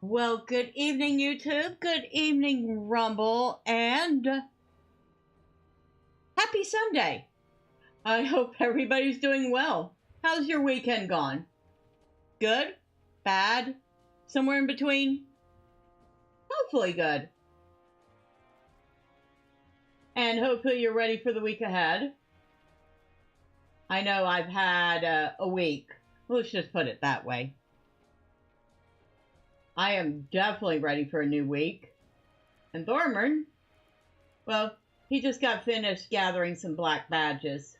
Well, good evening, YouTube. Good evening, Rumble. And happy Sunday. I hope everybody's doing well. How's your weekend gone? Good? Bad? Somewhere in between? Hopefully good. And hopefully you're ready for the week ahead. I know I've had a week. Let's just put it that way. I am definitely ready for a new week. And Thormurn, well, he just got finished gathering some black badges.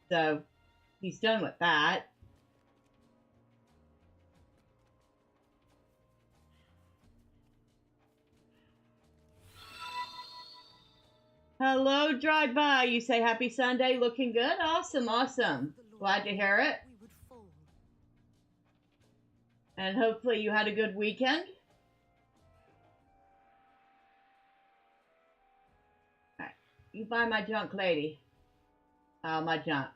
So, he's done with that. Hello, Drive By. You say happy Sunday. Looking good? Awesome, awesome. Glad to hear it. And hopefully you had a good weekend. Alright, you buy my junk, lady. My junk.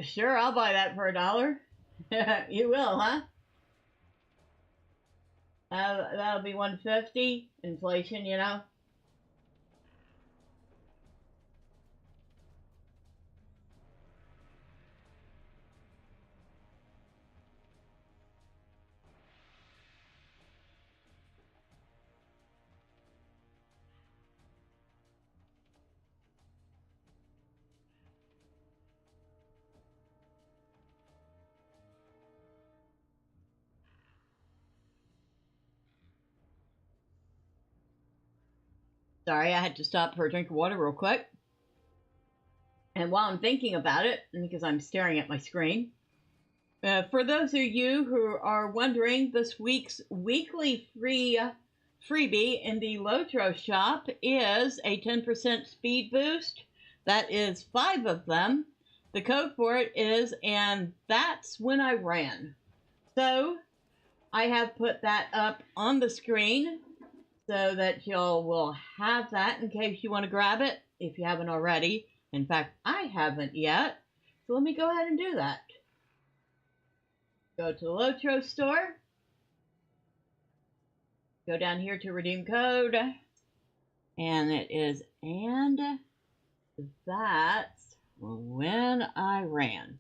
Sure, I'll buy that for $1. You will, huh? That'll be 150. Inflation, you know. Sorry, I had to stop for a drink of water real quick. And while I'm thinking about it, because I'm staring at my screen, for those of you who are wondering, this week's weekly freebie in the LOTRO shop is a 10% speed boost. That is 5 of them. The code for it is, and that's when I ran. So I have put that up on the screen so that y'all will have that in case you want to grab it if you haven't already. In fact, I haven't yet. So let me go ahead and do that. Go to the LOTRO store. Go down here to redeem code. And it is, and that's when I ran.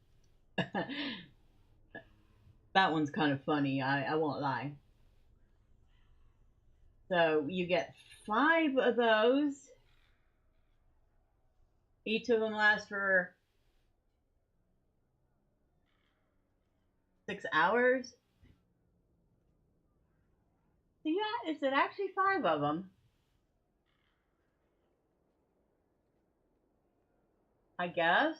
That one's kind of funny, I won't lie. So you get 5 of those. Each of them lasts for 6 hours. So yeah, is it actually 5 of them? I guess.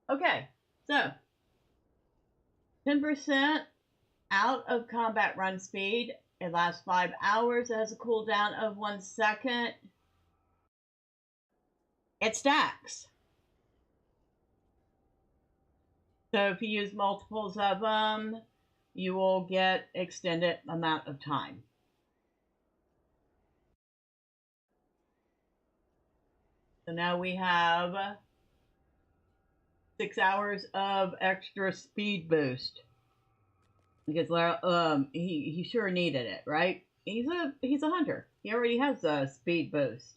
Okay, so 10% out of combat run speed. It lasts 5 hours. It has a cooldown of 1 second. It stacks. So if you use multiples of them, you will get extended amount of time. So now we have 6 hours of extra speed boost. Because he sure needed it, right? He's a hunter. He already has a speed boost.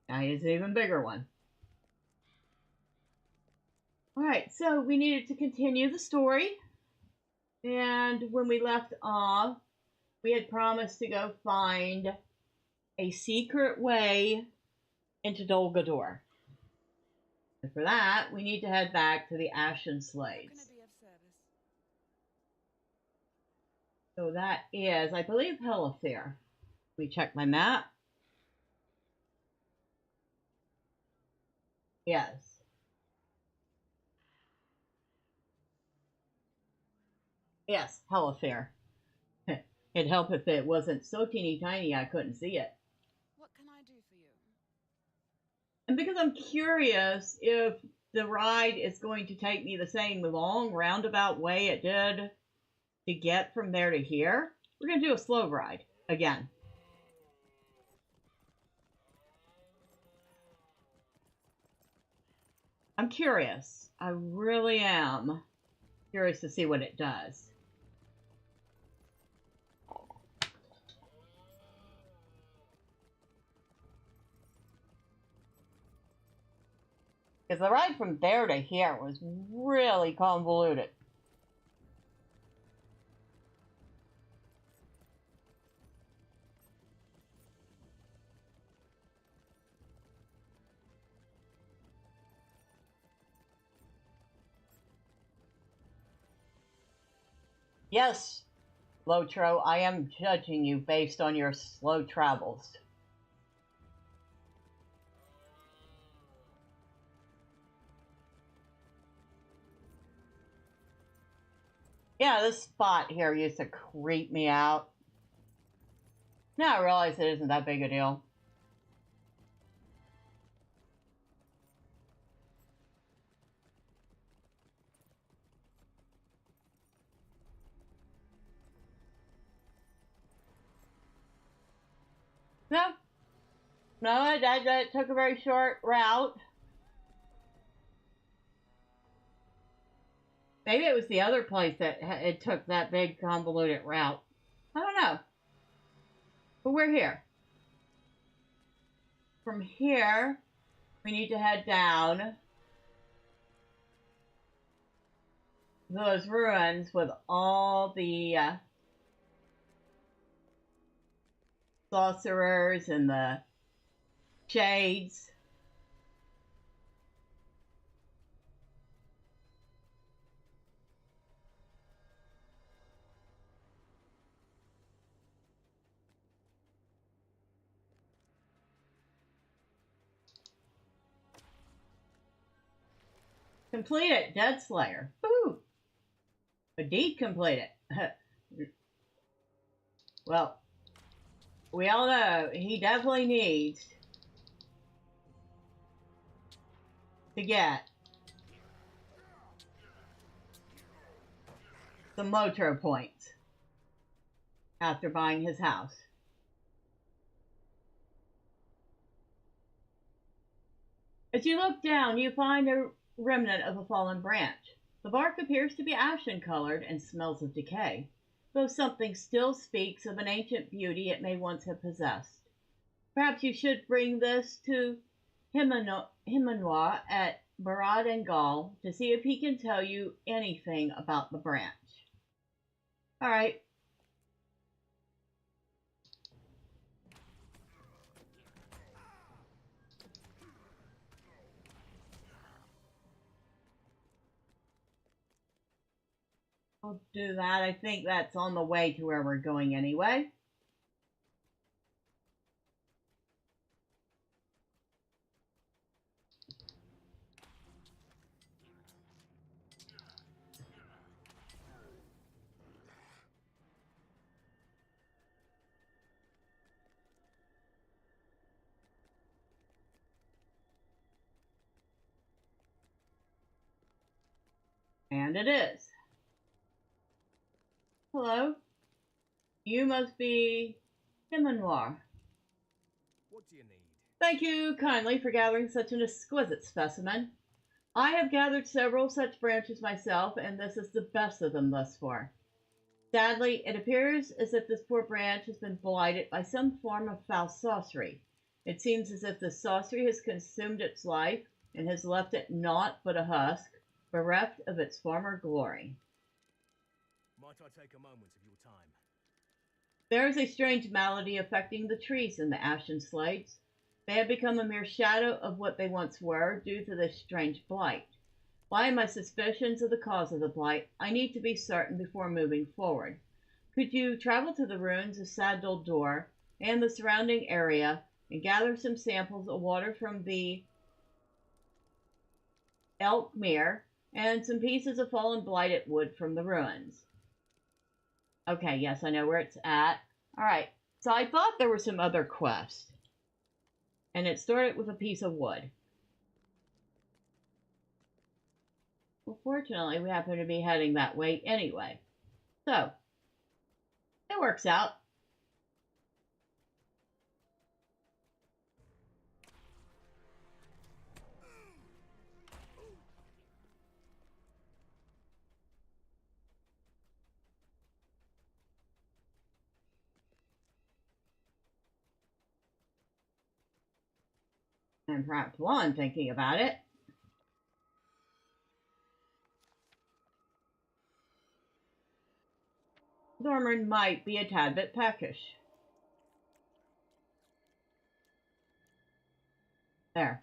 Now he has an even bigger one. Alright, so we needed to continue the story. And when we left off, we had promised to go find a secret way into Dol Guldur. And for that, we need to head back to the Ashenslades. So that is, I believe, Hellafir. Let me check my map. Yes. Yes, Hellafir. It'd help if it wasn't so teeny tiny I couldn't see it. What can I do for you? And because I'm curious if the ride is going to take me the same long roundabout way it did to get from there to here, we're going to do a slow ride again. I'm curious. I really am curious to see what it does. Because the ride from there to here was really convoluted. Yes, LOTRO, I am judging you based on your slow travels. Yeah, this spot here used to creep me out. Now I realize it isn't that big a deal. No, that took a very short route. Maybe it was the other place that it took that big convoluted route. I don't know. But we're here. From here, we need to head down those ruins with all the sorcerers and the shades. Complete it, Dead Slayer. Woo! Indeed, complete it. Well, we all know he definitely needs to get some LOTRO points after buying his house. As you look down, you find a remnant of a fallen branch. The bark appears to be ashen-colored and smells of decay, though something still speaks of an ancient beauty it may once have possessed. Perhaps you should bring this to Himanoir at Barad and Gaul to see if he can tell you anything about the branch. All right. I'll do that. I think that's on the way to where we're going anyway. And it is. Hello. You must be Himanoir. What do you need? Thank you kindly for gathering such an exquisite specimen. I have gathered several such branches myself, and this is the best of them thus far. Sadly, it appears as if this poor branch has been blighted by some form of foul sorcery. It seems as if the sorcery has consumed its life and has left it naught but a husk, bereft of its former glory. Might I take a moment of your time? There is a strange malady affecting the trees in the Ashenslades. They have become a mere shadow of what they once were due to this strange blight. Why my suspicions of the cause of the blight, I need to be certain before moving forward. Could you travel to the ruins of Dol Guldur and the surrounding area and gather some samples of water from the Elk Mere and some pieces of fallen blighted wood from the ruins? Okay, yes, I know where it's at. Alright, so I thought there were some other quests. And it started with a piece of wood. Well, fortunately, we happen to be heading that way anyway. So, it works out. And perhaps while I'm thinking about it, Thormurn might be a tad bit peckish. There.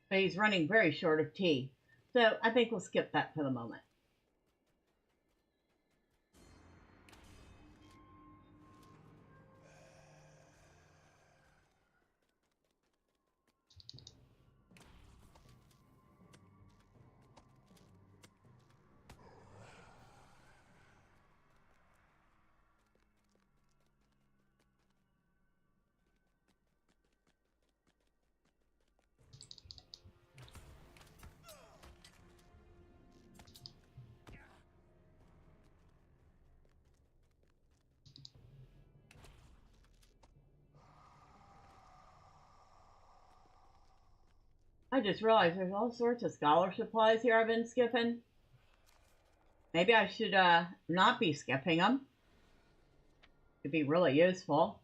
But he's running very short of tea. So I think we'll skip that for the moment. I just realized there's all sorts of scholar supplies here I've been skipping. Maybe I should not be skipping them. It'd be really useful.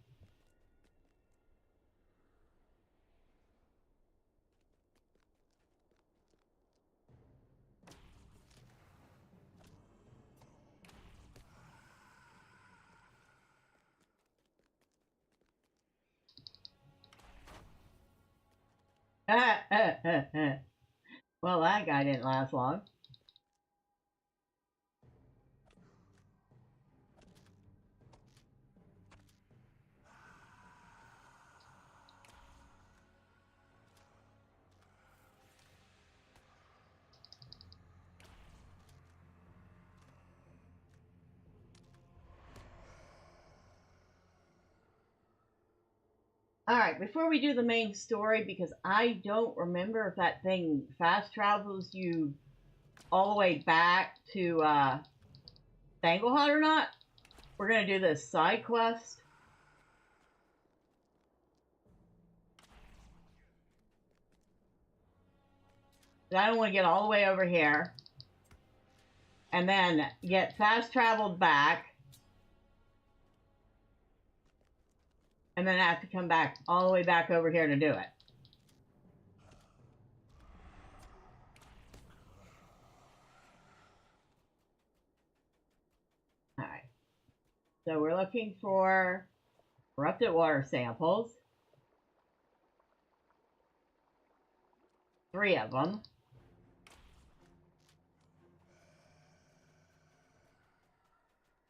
Well, that guy didn't last long. Alright, before we do the main story, because I don't remember if that thing fast travels you all the way back to Tangleheart or not, we're going to do this side quest. I don't want to get all the way over here and then get fast traveled back and then have to come back all the way back over here to do it. Alright. So we're looking for corrupted water samples. 3 of them.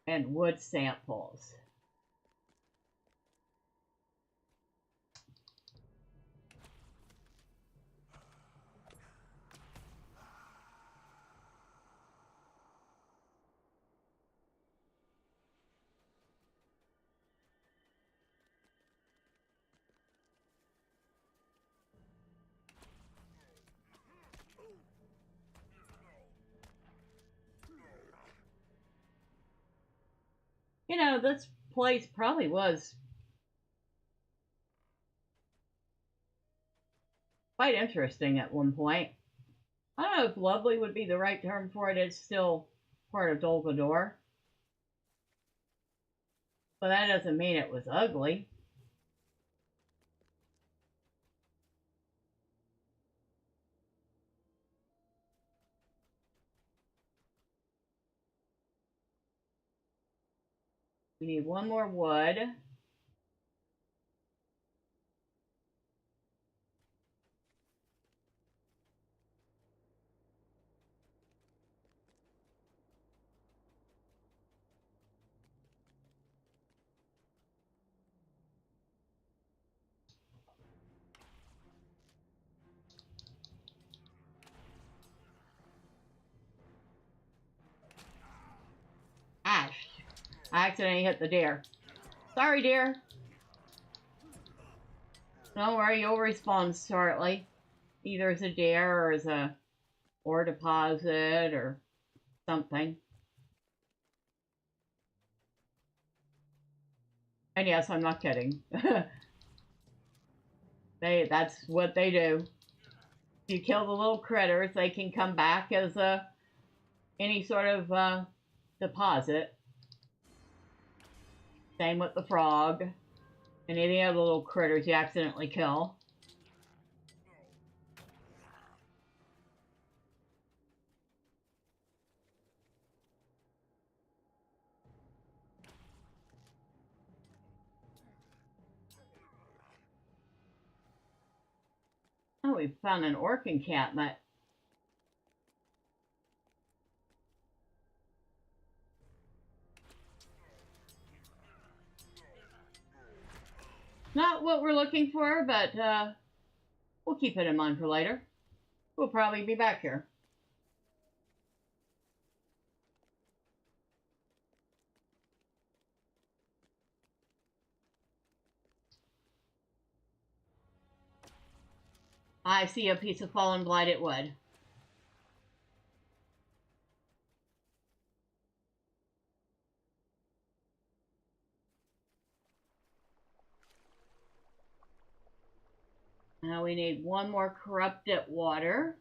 And wood samples. You know, this place probably was quite interesting at one point. I don't know if lovely would be the right term for it. It's still part of Dol Guldur. But that doesn't mean it was ugly. We need 1 more wood. Ash I accidentally hit the deer. Sorry, deer. Don't worry, you'll respawn shortly. Either as a deer or as a ore deposit or something. And yes, I'm not kidding. That's what they do. If you kill the little critters, they can come back as any sort of deposit. Same with the frog. And any other little critters you accidentally kill. Oh, we found an orc encampment. Not what we're looking for, but we'll keep it in mind for later. We'll probably be back here. I see a piece of fallen blighted wood. Now we need one more corrupted water.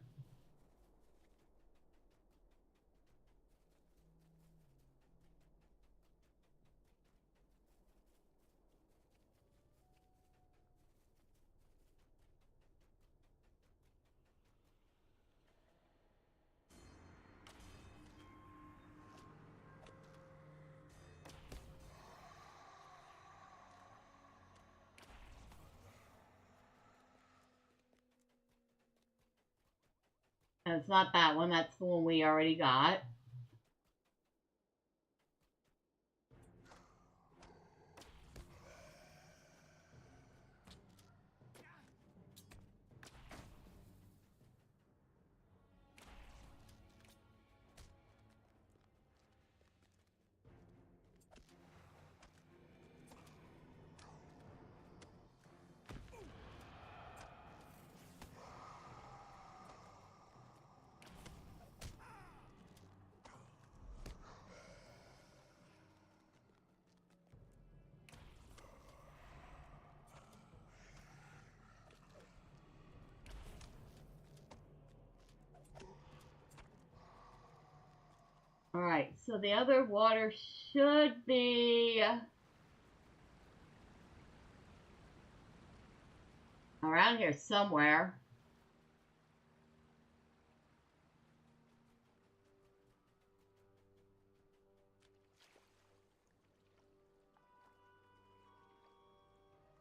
And it's not that one, that's the one we already got. Alright, so the other water should be around here somewhere.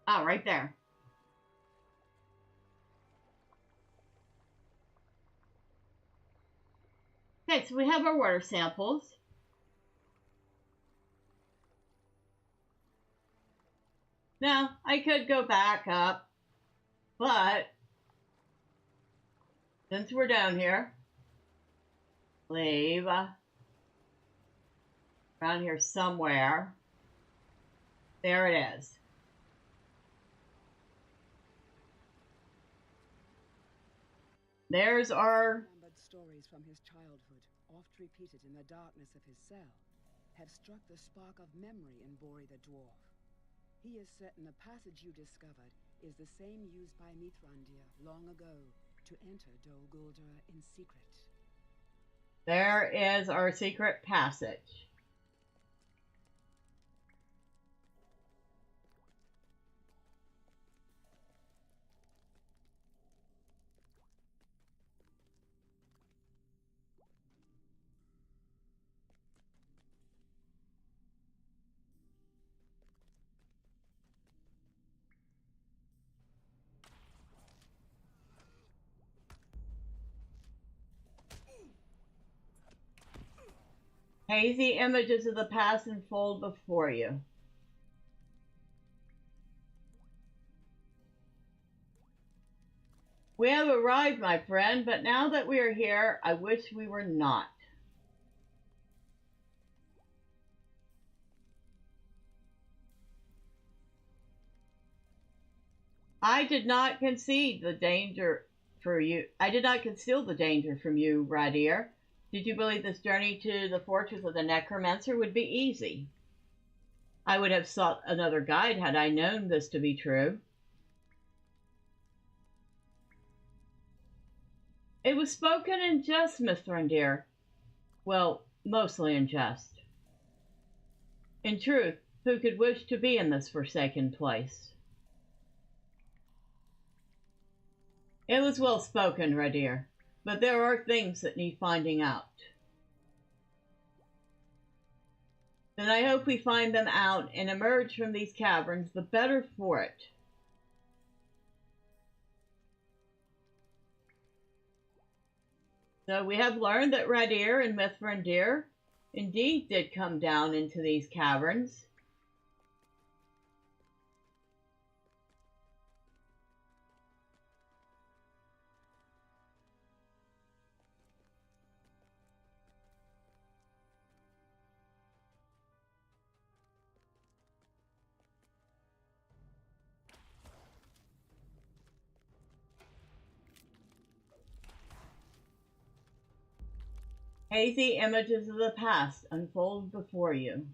Oh, right there. Okay, so we have our water samples. Now, I could go back up, but since we're down here, leave around here somewhere. There it is. There's our Stories from his childhood, oft repeated in the darkness of his cell, have struck the spark of memory in Bori the dwarf. He is certain the passage you discovered is the same used by Mithrandir long ago to enter Dol Guldur in secret. There is our secret passage. Hazy images of the past unfold before you. We have arrived, my friend, but now that we are here, I wish we were not. I did not concede the danger for you. I did not conceal the danger from you, Radir. Did you believe this journey to the fortress of the Necromancer would be easy? I would have sought another guide had I known this to be true. It was spoken in jest, Mithrandir. Well, mostly in jest. In truth, who could wish to be in this forsaken place? It was well spoken, Radir, but there are things that need finding out. Then I hope we find them out and emerge from these caverns the better for it. So we have learned that Radir and Mithrandir indeed did come down into these caverns. Hazy images of the past unfold before you.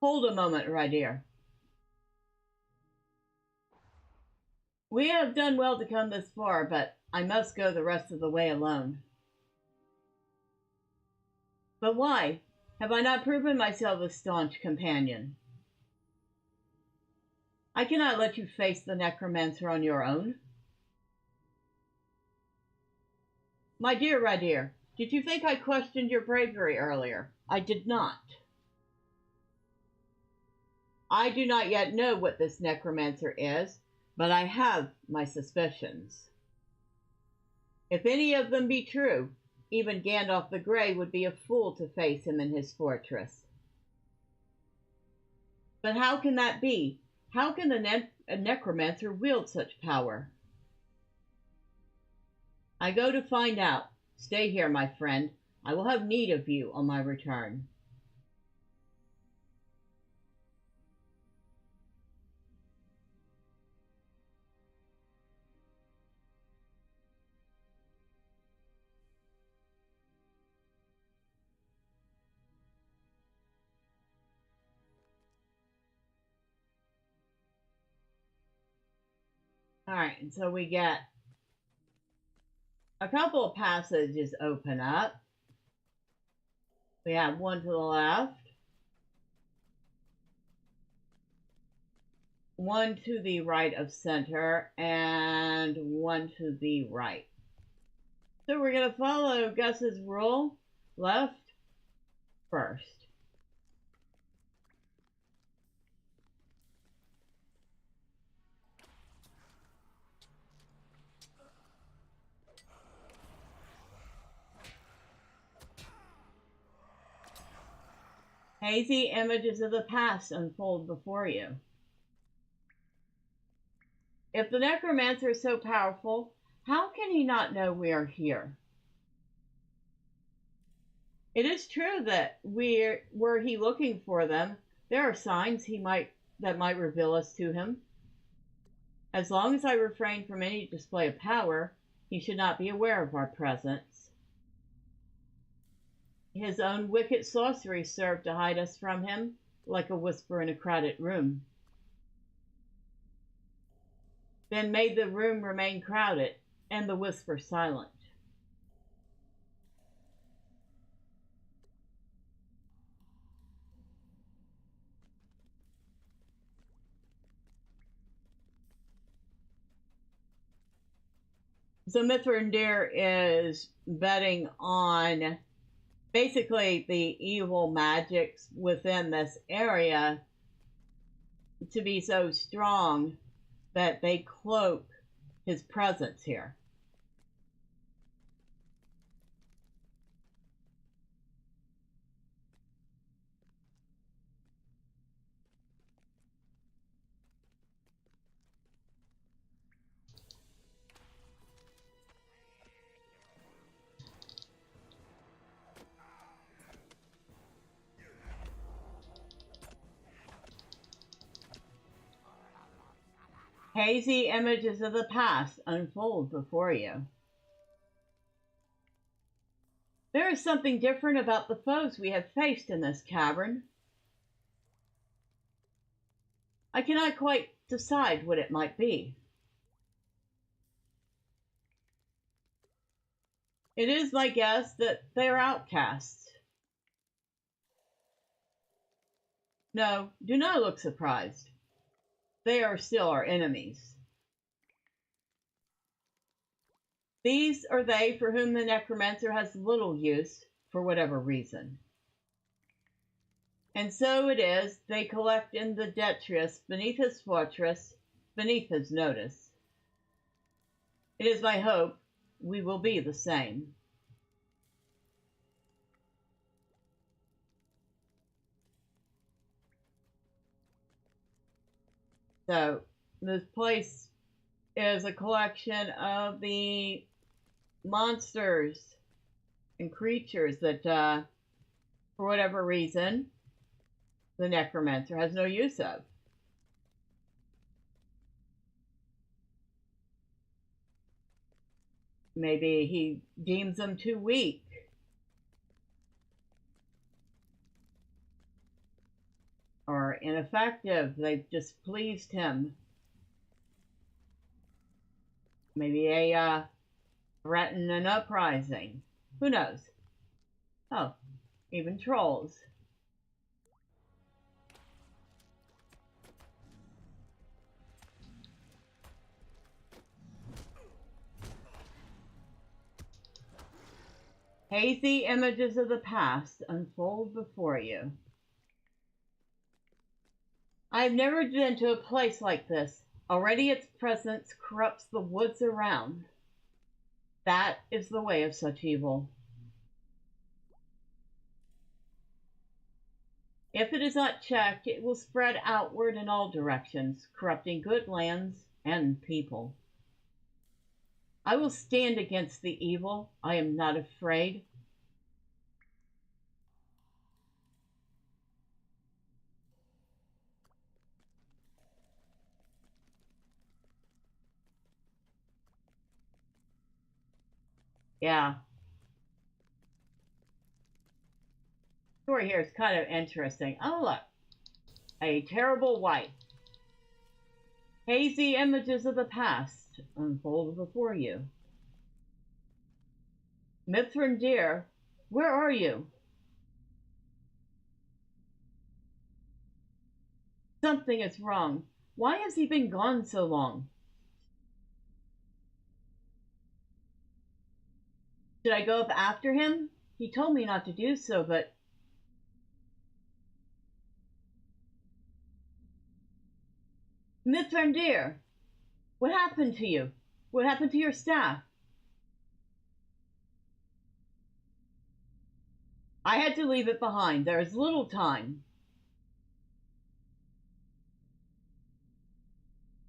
Hold a moment, Radir. We have done well to come this far, but I must go the rest of the way alone. But why? Have I not proven myself a staunch companion? I cannot let you face the Necromancer on your own. My dear Radir, did you think I questioned your bravery earlier? I did not. I do not yet know what this Necromancer is, but I have my suspicions. If any of them be true, even Gandalf the Grey would be a fool to face him in his fortress. But how can that be? How can a Necromancer wield such power? I go to find out. Stay here, my friend. I will have need of you on my return. All right, and so we get a couple of passages open up. We have one to the left, one to the right of center, and one to the right. So we're going to follow Gus's rule, left first. Hazy images of the past unfold before you. If the Necromancer is so powerful, how can he not know we are here? It is true that were he looking for them, there are signs that might reveal us to him. As long as I refrain from any display of power, he should not be aware of our presence. His own wicked sorcery served to hide us from him, like a whisper in a crowded room. Then made the room remain crowded, and the whisper silent. So Mithrandir is betting on basically the evil magics within this area to be so strong that they cloak his presence here. Hazy images of the past unfold before you. There is something different about the foes we have faced in this cavern. I cannot quite decide what it might be. It is my guess that they are outcasts. No, do not look surprised. They are still our enemies. These are they for whom the necromancer has little use, for whatever reason. And so it is they collect in the detritus beneath his fortress, beneath his notice. It is my hope we will be the same. So, this place is a collection of the monsters and creatures that, for whatever reason, the necromancer has no use of. Maybe he deems them too weak. Or ineffective. They've displeased him. Maybe they threaten an uprising. Who knows? Oh, even trolls. Hazy images of the past unfold before you. I have never been to a place like this. Already its presence corrupts the woods around. That is the way of such evil. If it is not checked, it will spread outward in all directions, corrupting good lands and people. I will stand against the evil. I am not afraid. Yeah. The story here is kind of interesting. Oh, look. A terrible wight. Hazy images of the past unfold before you. Mithril dear, where are you? Something is wrong. Why has he been gone so long? Should I go up after him? He told me not to do so, but... Mithril dear, what happened to you? What happened to your staff? I had to leave it behind. There is little time.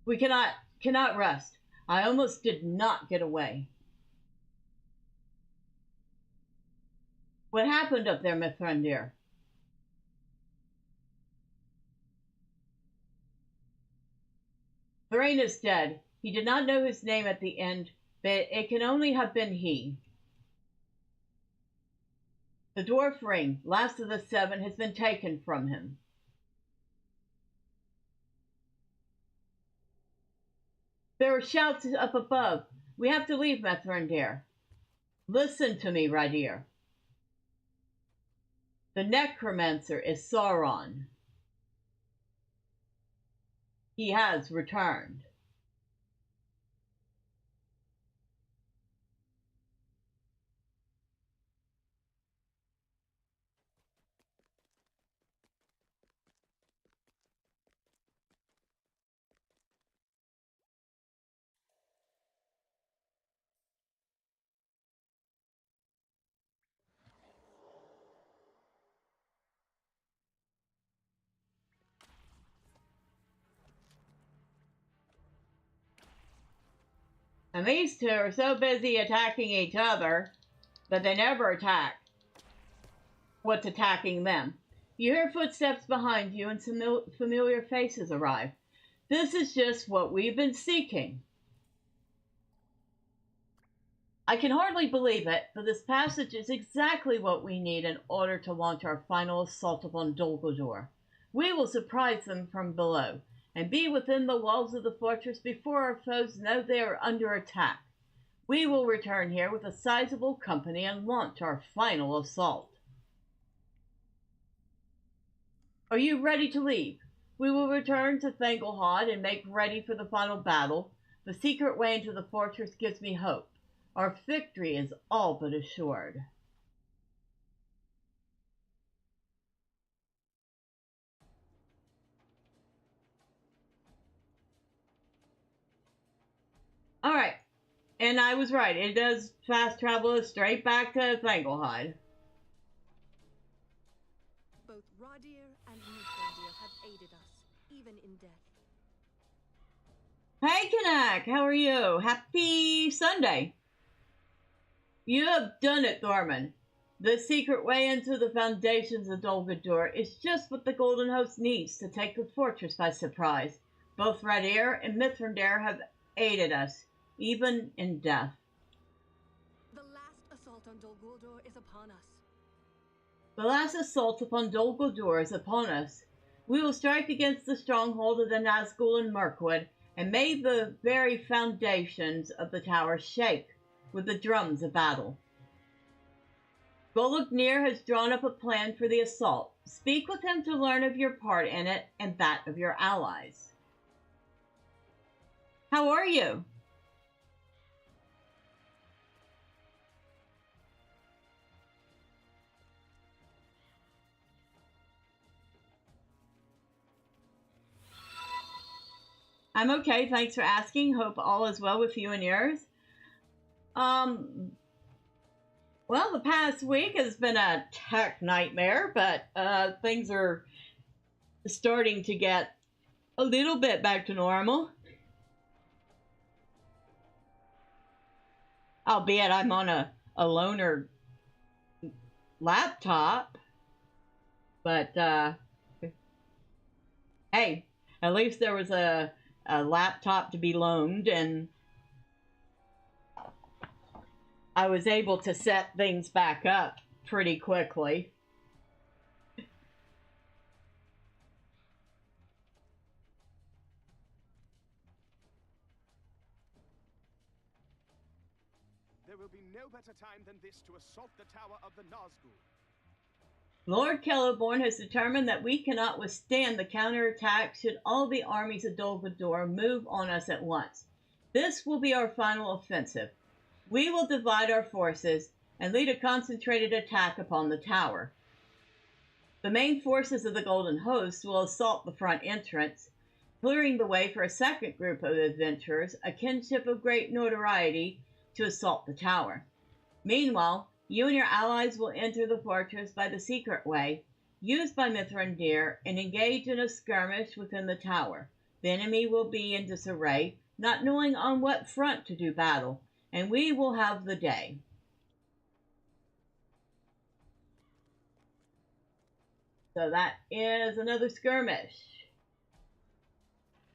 We cannot rest. I almost did not get away. What happened up there, Mithril dear? Thrain is dead. He did not know his name at the end, but it can only have been he. The dwarf ring, last of the 7, has been taken from him. There are shouts up above. We have to leave, Mithril dear. Listen to me, right here. The necromancer is Sauron. He has returned. And these two are so busy attacking each other that they never attack what's attacking them. You hear footsteps behind you and some familiar faces arrive. This is just what we've been seeking. I can hardly believe it, but this passage is exactly what we need in order to launch our final assault upon Dol Guldur. We will surprise them from below, and be within the walls of the fortress before our foes know they are under attack. We will return here with a sizable company and launch our final assault. Are you ready to leave? We will return to Thormurn and make ready for the final battle. The secret way into the fortress gives me hope. Our victory is all but assured. All right, and I was right. It does fast travel us straight back to Thormurn. Both Radir and Mirkwood have aided us, even in death. Hey, Kanak, how are you? Happy Sunday. You have done it, Thormurn. The secret way into the foundations of Dol Guldur is just what the Golden Host needs to take the fortress by surprise. Both Radir and Mithril have aided us, even in death. The last assault on Dol Guldur is upon us. The last assault upon Dol Guldur is upon us. We will strike against the stronghold of the Nazgul in Mirkwood, and may the very foundations of the tower shake with the drums of battle. Guldur has drawn up a plan for the assault. Speak with him to learn of your part in it and that of your allies. How are you? I'm okay, thanks for asking. Hope all is well with you and yours. Well, the past week has been a tech nightmare, but things are starting to get a little bit back to normal. Albeit I'm on a loaner laptop. But, hey, at least there was a laptop to be loaned, and I was able to set things back up pretty quickly. There will be no better time than this to assault the tower of the Nazgul. Lord Celeborn has determined that we cannot withstand the counterattack should all the armies of Dol Guldur move on us at once. This will be our final offensive. We will divide our forces and lead a concentrated attack upon the tower. The main forces of the Golden Host will assault the front entrance, clearing the way for a second group of adventurers, a kinship of great notoriety, to assault the tower. Meanwhile, you and your allies will enter the fortress by the secret way, used by Mithril, and engage in a skirmish within the tower. The enemy will be in disarray, not knowing on what front to do battle, and we will have the day. So that is another skirmish.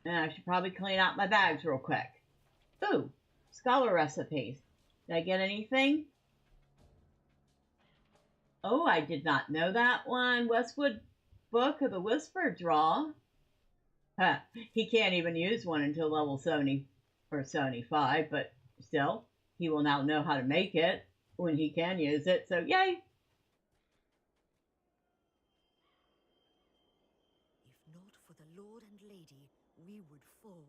And I should probably clean out my bags real quick. Ooh, scholar recipes. Did I get anything? Oh, I did not know that one. Westwood Book of the Whisper Draw. Huh. He can't even use one until level 70 or 75, but still, he will now know how to make it when he can use it, so yay! If not for the Lord and Lady, we would fall.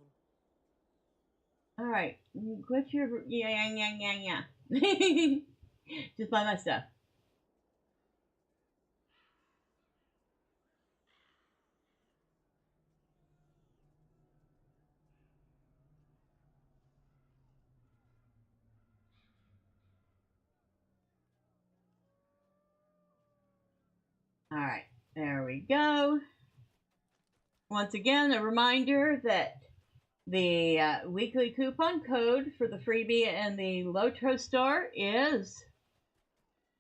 Alright, quit your... yeah. Just buy my stuff. Alright, there we go. Once again, a reminder that the weekly coupon code for the freebie and the LOTRO store is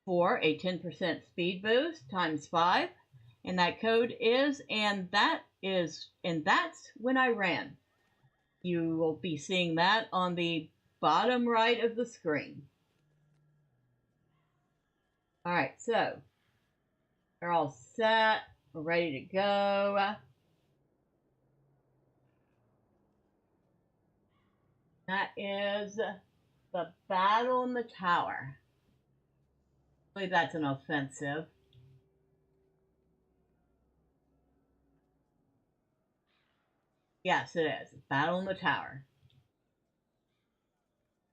for a 10% speed boost times 5. And that code is, and that and that's when I ran. You will be seeing that on the bottom right of the screen. Alright, so we're all set. We're ready to go. That is the battle in the tower. I believe that's an offensive. Yes, it is. Battle in the tower.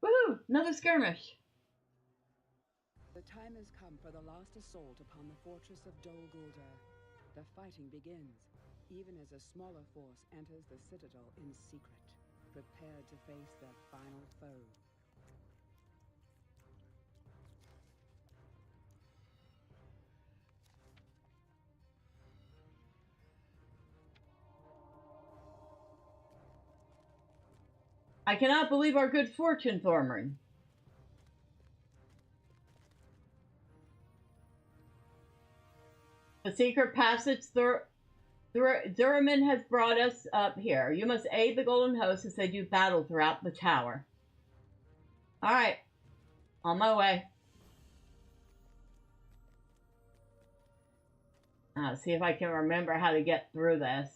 Woohoo! Another skirmish. The time has come for the last assault upon the fortress of Dol Guldur. The fighting begins, even as a smaller force enters the citadel in secret, prepared to face their final foe. I cannot believe our good fortune, Thormurn. The secret passage Thormurn has brought us up here. You must aid the Golden Host as they do battle throughout the tower. Alright. On my way. See if I can remember how to get through this.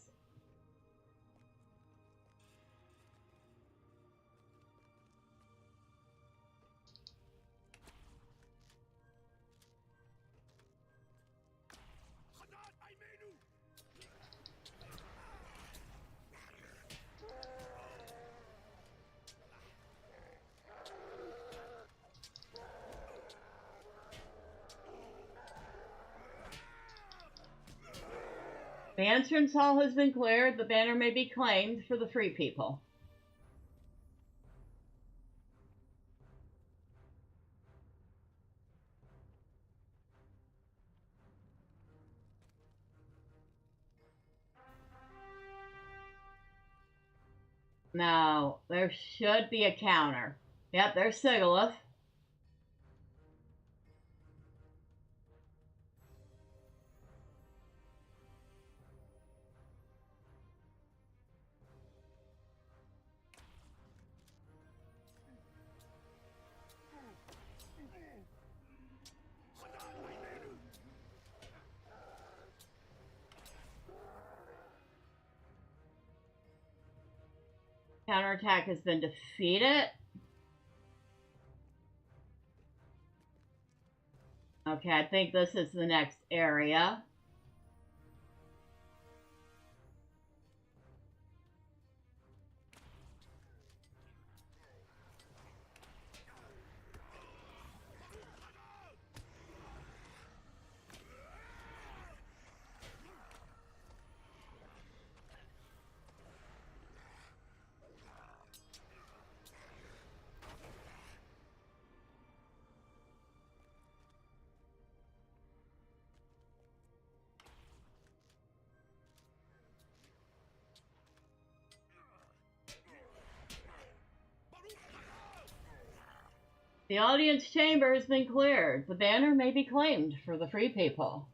The entrance hall has been cleared. The banner may be claimed for the free people. Now, there should be a counter. Yep, there's Zigilburk. Counterattack has been defeated. Okay, I think this is the next area. The audience chamber has been cleared. The banner may be claimed for the free people.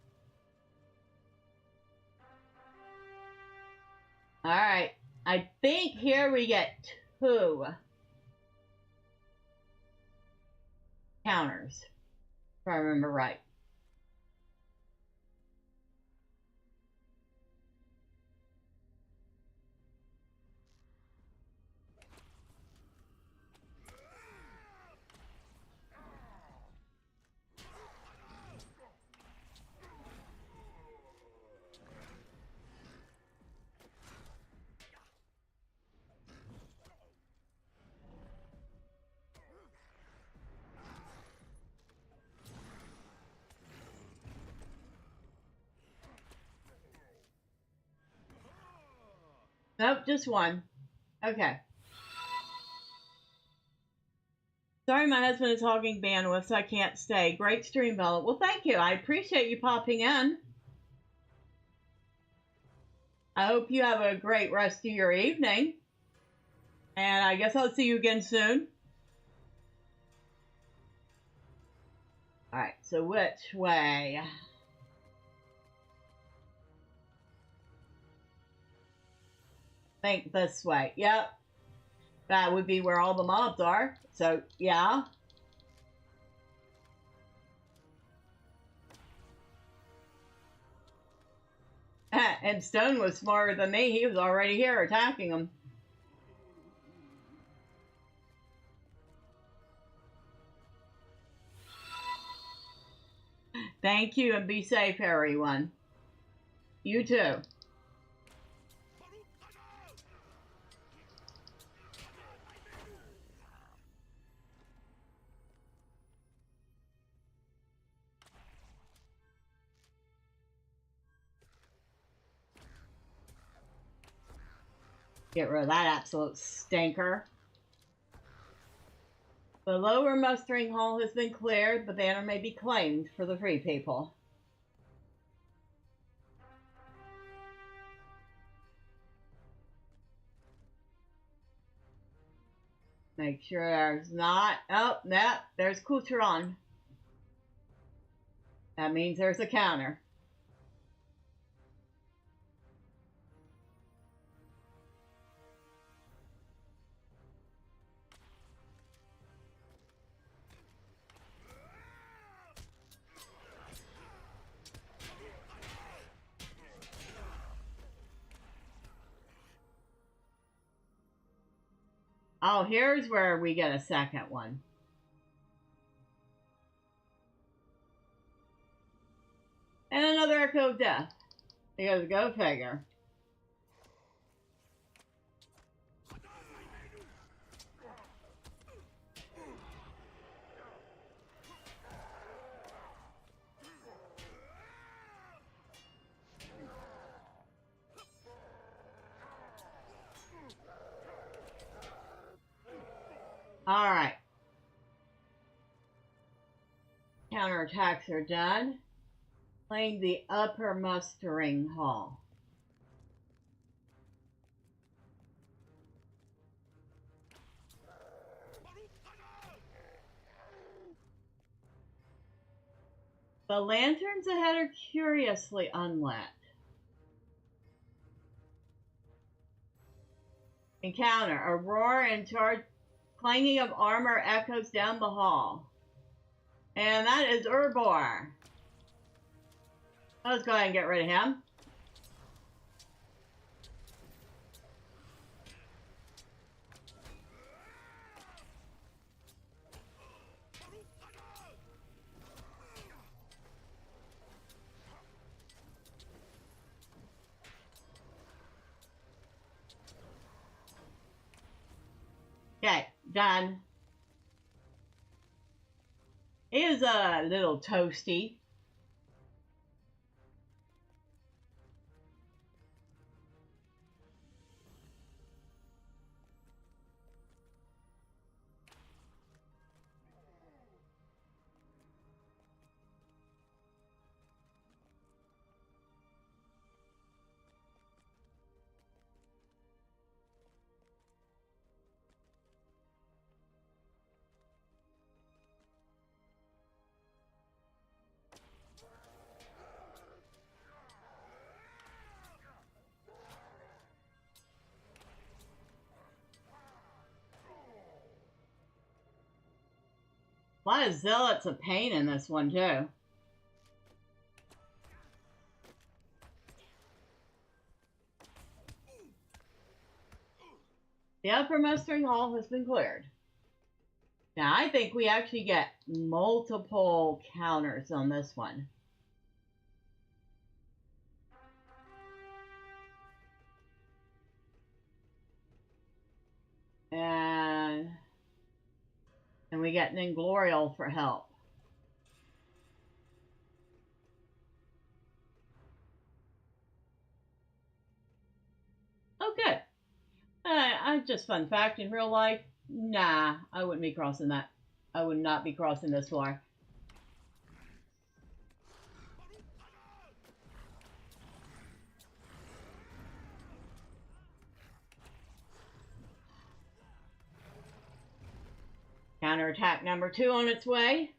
Alright, I think here we get 2 counters, if I remember right. Nope, just 1. Okay. Sorry, my husband is hogging bandwidth, so I can't stay. Great stream, Bella. Well, thank you. I appreciate you popping in. I hope you have a great rest of your evening. And I guess I'll see you again soon. Alright, so which way? think this way. Yep. That would be where all the mobs are. So, yeah. And Stone was smarter than me. He was already here attacking them. Thank you, and be safe, everyone. You too. Get rid of that absolute stinker. The lower mustering hall has been cleared. The banner may be claimed for the free people. Make sure there's not... Oh, no, there's Coutron. That means there's a counter. Oh, here's where we get a second one. And another Echo of Death. Because go figure. Alright. Counterattacks are done. Playing the upper mustering hall. The lanterns ahead are curiously unlit. Encounter. A roar and charge. Clanging of armor echoes down the hall. And that is Urbor. Let's go ahead and get rid of him. Okay, done. He is a little toasty. A lot of zealots of pain in this one, too. The upper mustering hall has been cleared. Now, I think we actually get multiple counters on this one. And we get an Inglorial for help. Oh, good. Just fun fact, in real life, nah, I wouldn't be crossing that. I would not be crossing this floor. Counterattack number 2 on its way.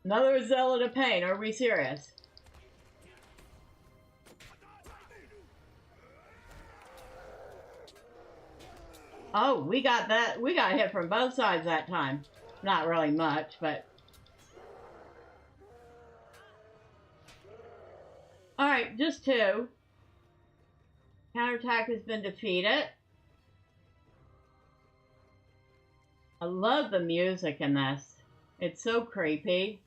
Another zealot of pain. Are we serious? Oh, we got that. We got hit from both sides that time. Not really much, but... Alright, just two. Counterattack has been defeated. I love the music in this. It's so creepy.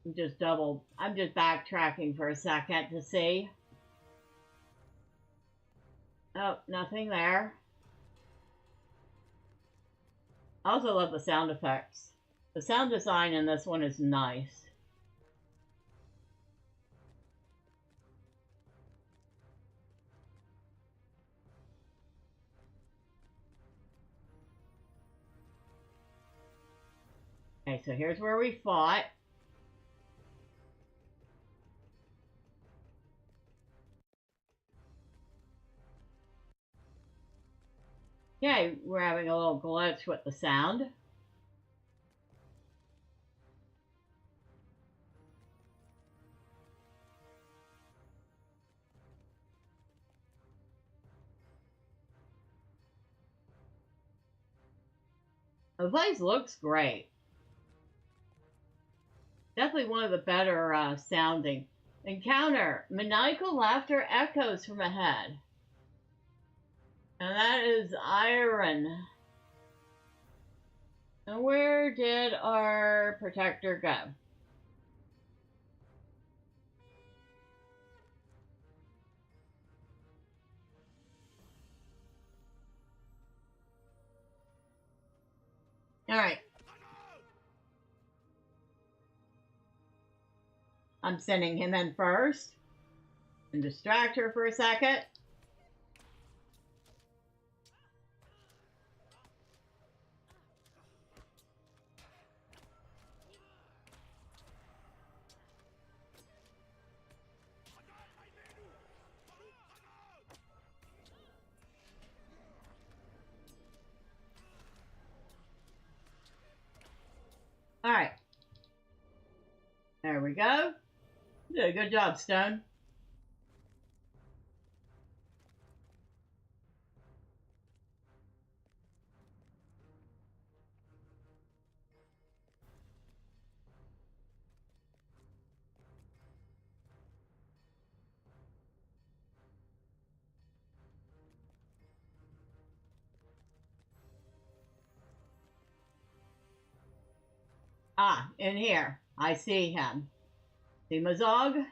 I'm just backtracking for a second to see. Oh, nothing there. I also love the sound effects. The sound design in this one is nice. Okay, so here's where we fought. Okay, we're having a little glitch with the sound. The place looks great. Definitely one of the better sounding. Encounter. Maniacal laughter echoes from ahead. And that is Iron. And where did our protector go? Alright. I'm sending him in first. And distract her for a second. Alright. There we go. You did a good job, Stone. Ah, in here. I see him. See Mazog?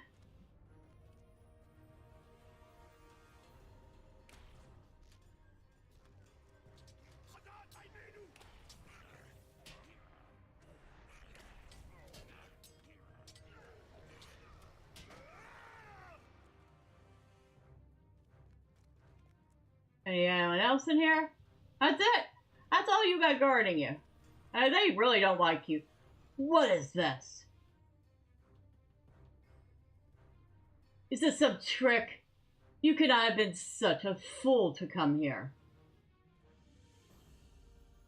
Anyone else in here? That's it. That's all you got guarding you. They really don't like you. What is this? Is this some trick? You could not have been such a fool to come here.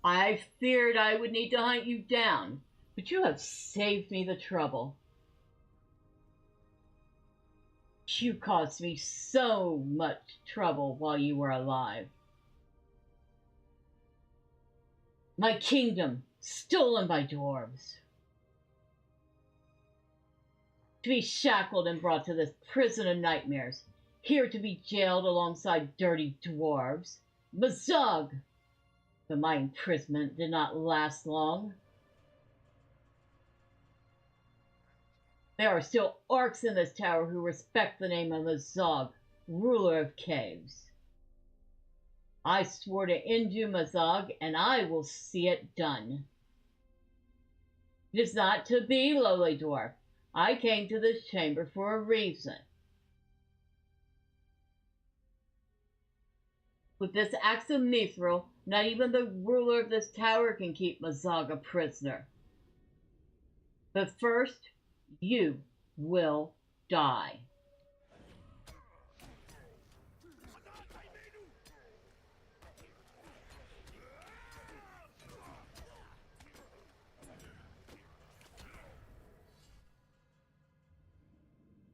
I feared I would need to hunt you down, but you have saved me the trouble. You caused me so much trouble while you were alive. My kingdom stolen by dwarves. To be shackled and brought to this prison of nightmares, here to be jailed alongside dirty dwarves. Mazog! But my imprisonment did not last long. There are still orcs in this tower who respect the name of Mazog, ruler of caves. I swore to undo Mazog, and I will see it done. It is not to be, lowly dwarf. I came to this chamber for a reason. With this axe of mithril, not even the ruler of this tower can keep Mazog a prisoner. But first, you will die.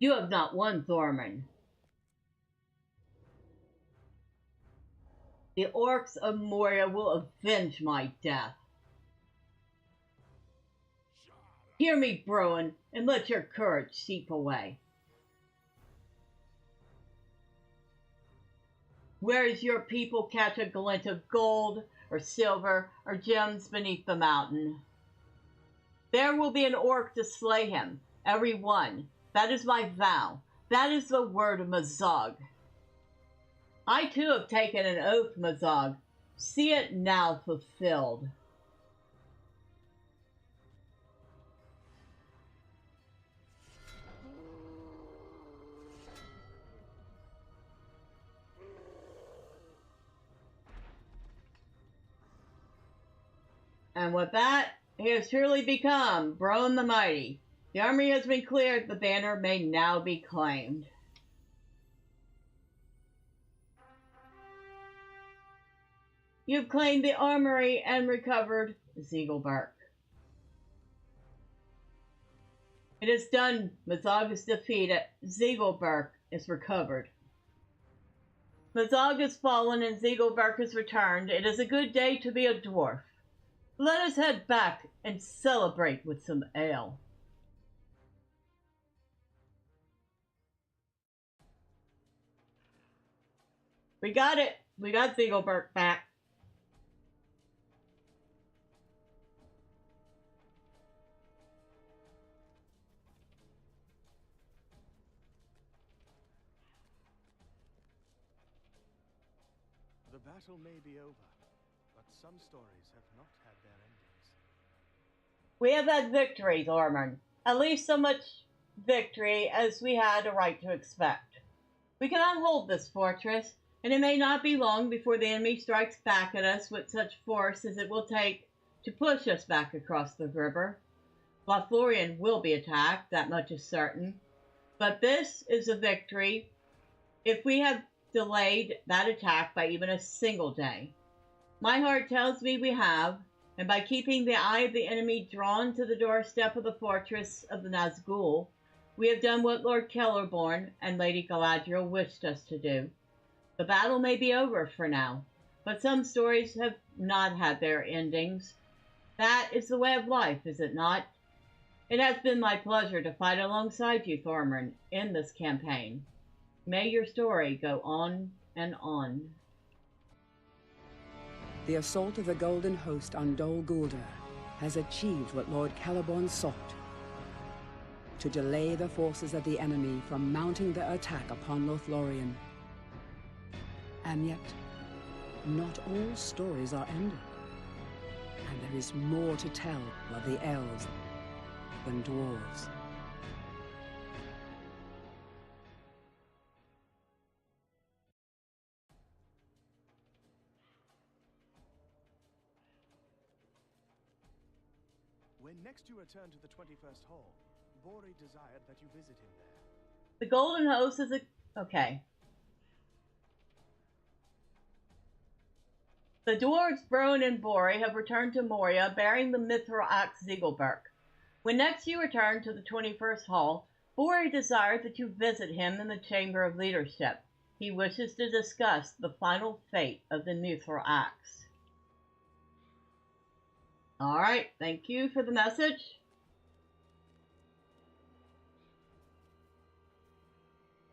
You have not won, Thormurn. The orcs of Moria will avenge my death. Hear me, Broen, and let your courage seep away. Whereas your people catch a glint of gold or silver or gems beneath the mountain, there will be an orc to slay him, every one. That is my vow. That is the word of Mazog. I too have taken an oath, Mazog. See it now fulfilled. And with that, he has truly become Broen the Mighty. The army has been cleared, the banner may now be claimed. You've claimed the armory and recovered Zigilburk. It is done. Mazog is defeated. Zigilburk is recovered. Mazog is fallen and Zigilburk is returned. It is a good day to be a dwarf. Let us head back and celebrate with some ale. We got it. We got Zigilburk back. The battle may be over, but some stories have not had their endings. We have had victory, Thormurn. At least so much victory as we had a right to expect. We cannot hold this fortress, and it may not be long before the enemy strikes back at us with such force as it will take to push us back across the river. Lothlorien will be attacked, that much is certain. But this is a victory if we have delayed that attack by even a single day. My heart tells me we have, and by keeping the eye of the enemy drawn to the doorstep of the fortress of the Nazgul, we have done what Lord Celebor and Lady Galadriel wished us to do. The battle may be over for now, but some stories have not had their endings. That is the way of life, is it not? It has been my pleasure to fight alongside you, Thormurn, in this campaign. May your story go on and on. The assault of the Golden Host on Dol Guldur has achieved what Lord Celebor sought: to delay the forces of the enemy from mounting their attack upon Lothlorien. And yet, not all stories are ended, and there is more to tell of the elves than dwarves. When next you return to the 21st Hall, Bori desired that you visit him there. The Golden Host is a... okay. The dwarves Broen and Bori have returned to Moria bearing the mithril axe Zigilburk. When next you return to the 21st Hall, Bori desired that you visit him in the Chamber of Leadership. He wishes to discuss the final fate of the mithril axe. Alright, thank you for the message.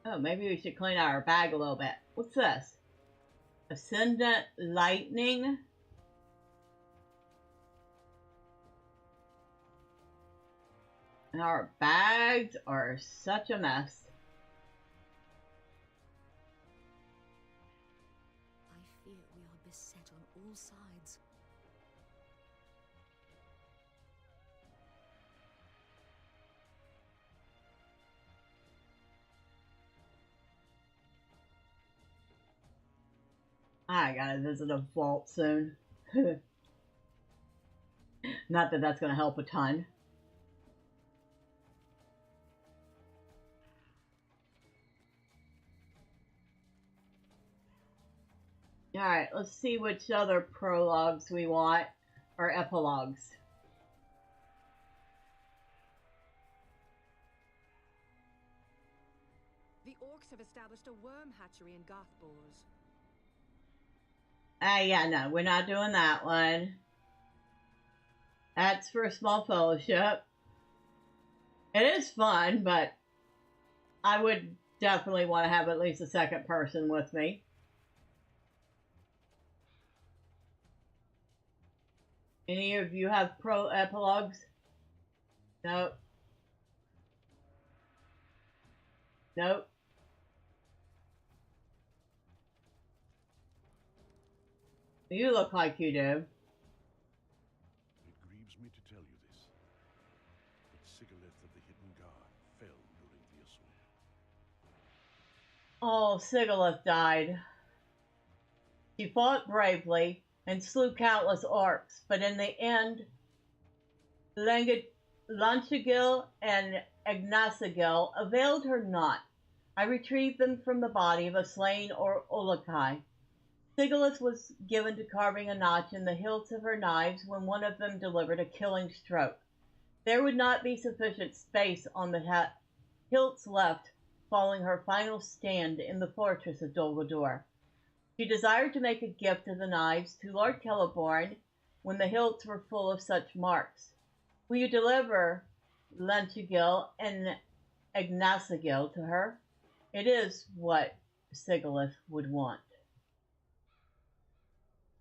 Oh, maybe we should clean out our bag a little bit. What's this? Ascendant Lightning. And our bags are such a mess. I fear we are beset on all sides. I gotta visit a vault soon. Not that that's gonna help a ton. Alright, let's see which other prologues we want, or epilogues. The orcs have established a worm hatchery in Garthbors. Yeah, no, we're not doing that one. That's for a small fellowship. It is fun, but I would definitely want to have at least a second person with me. Any of you have epilogues? Nope. Nope. You look like you do. It grieves me to tell you this, but Sigilith of the Hidden Guard fell during the assault. Oh, Sigilith died. She fought bravely and slew countless orcs, but in the end, Lanchigil and Ignacigil availed her not. I retrieved them from the body of a slain Olokai. Sigilith was given to carving a notch in the hilts of her knives when one of them delivered a killing stroke. There would not be sufficient space on the hilts left following her final stand in the fortress of Dol Guldur. She desired to make a gift of the knives to Lord Celeborn when the hilts were full of such marks. Will you deliver Lanchigil and Ignacigil to her? It is what Sigilith would want.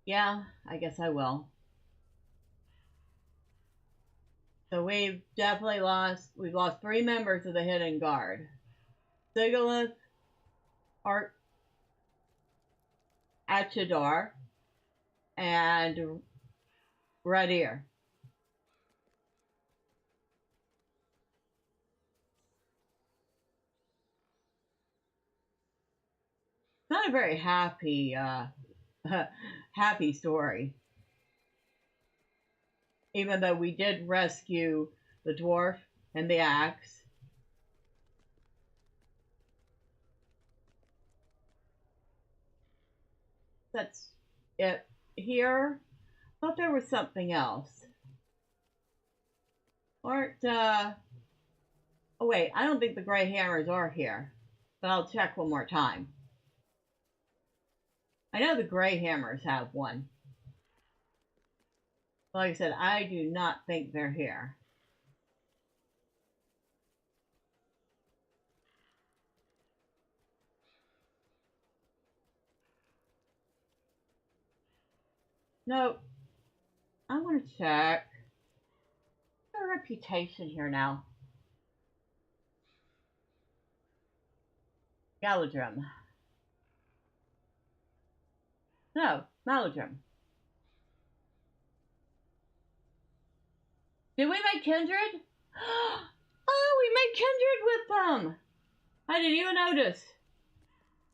Yeah, I guess I will. So we've lost 3 members of the Hidden Guard. Sigilith, Achidar, and Radir. Not a very happy, happy story. Even though we did rescue the dwarf and the axe. That's it here. I thought there was something else. Oh wait, I don't think the gray hammers are here. But I'll check one more time. I know the gray hammers have one. Like I said, I do not think they're here. Nope. I want to check. Their reputation here now. Galadrim. No, Maladrim. Did we make kindred? Oh, we made kindred with them! I didn't even notice.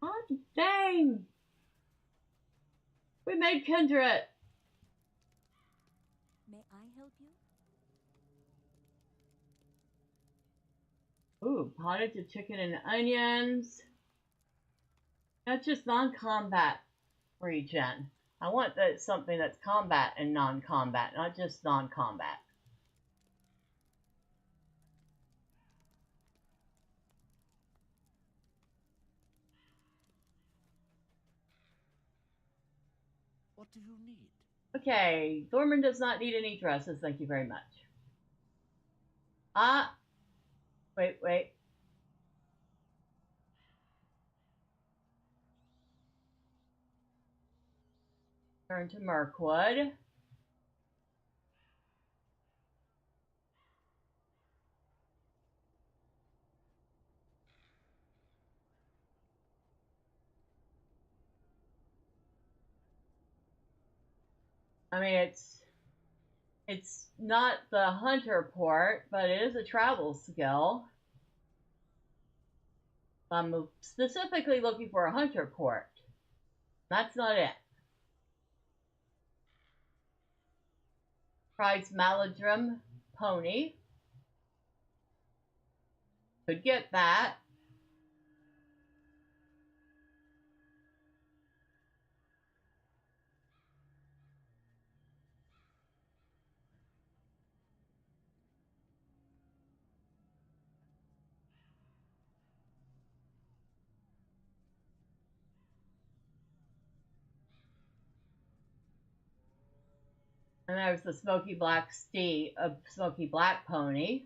Oh, dang. We made kindred. May I help you? Ooh, pottage of chicken and onions. That's just non-combat regen. I want something that's combat and non-combat, not just non-combat. What do you need? Okay, Thormurn does not need any dresses, thank you very much. Wait. Turn to Mirkwood. I mean, it's not the hunter port, but it is a travel skill. I'm specifically looking for a hunter port. That's not it. Prize Maladrim pony. Could get that. And there's the smoky black steed, a smoky black pony.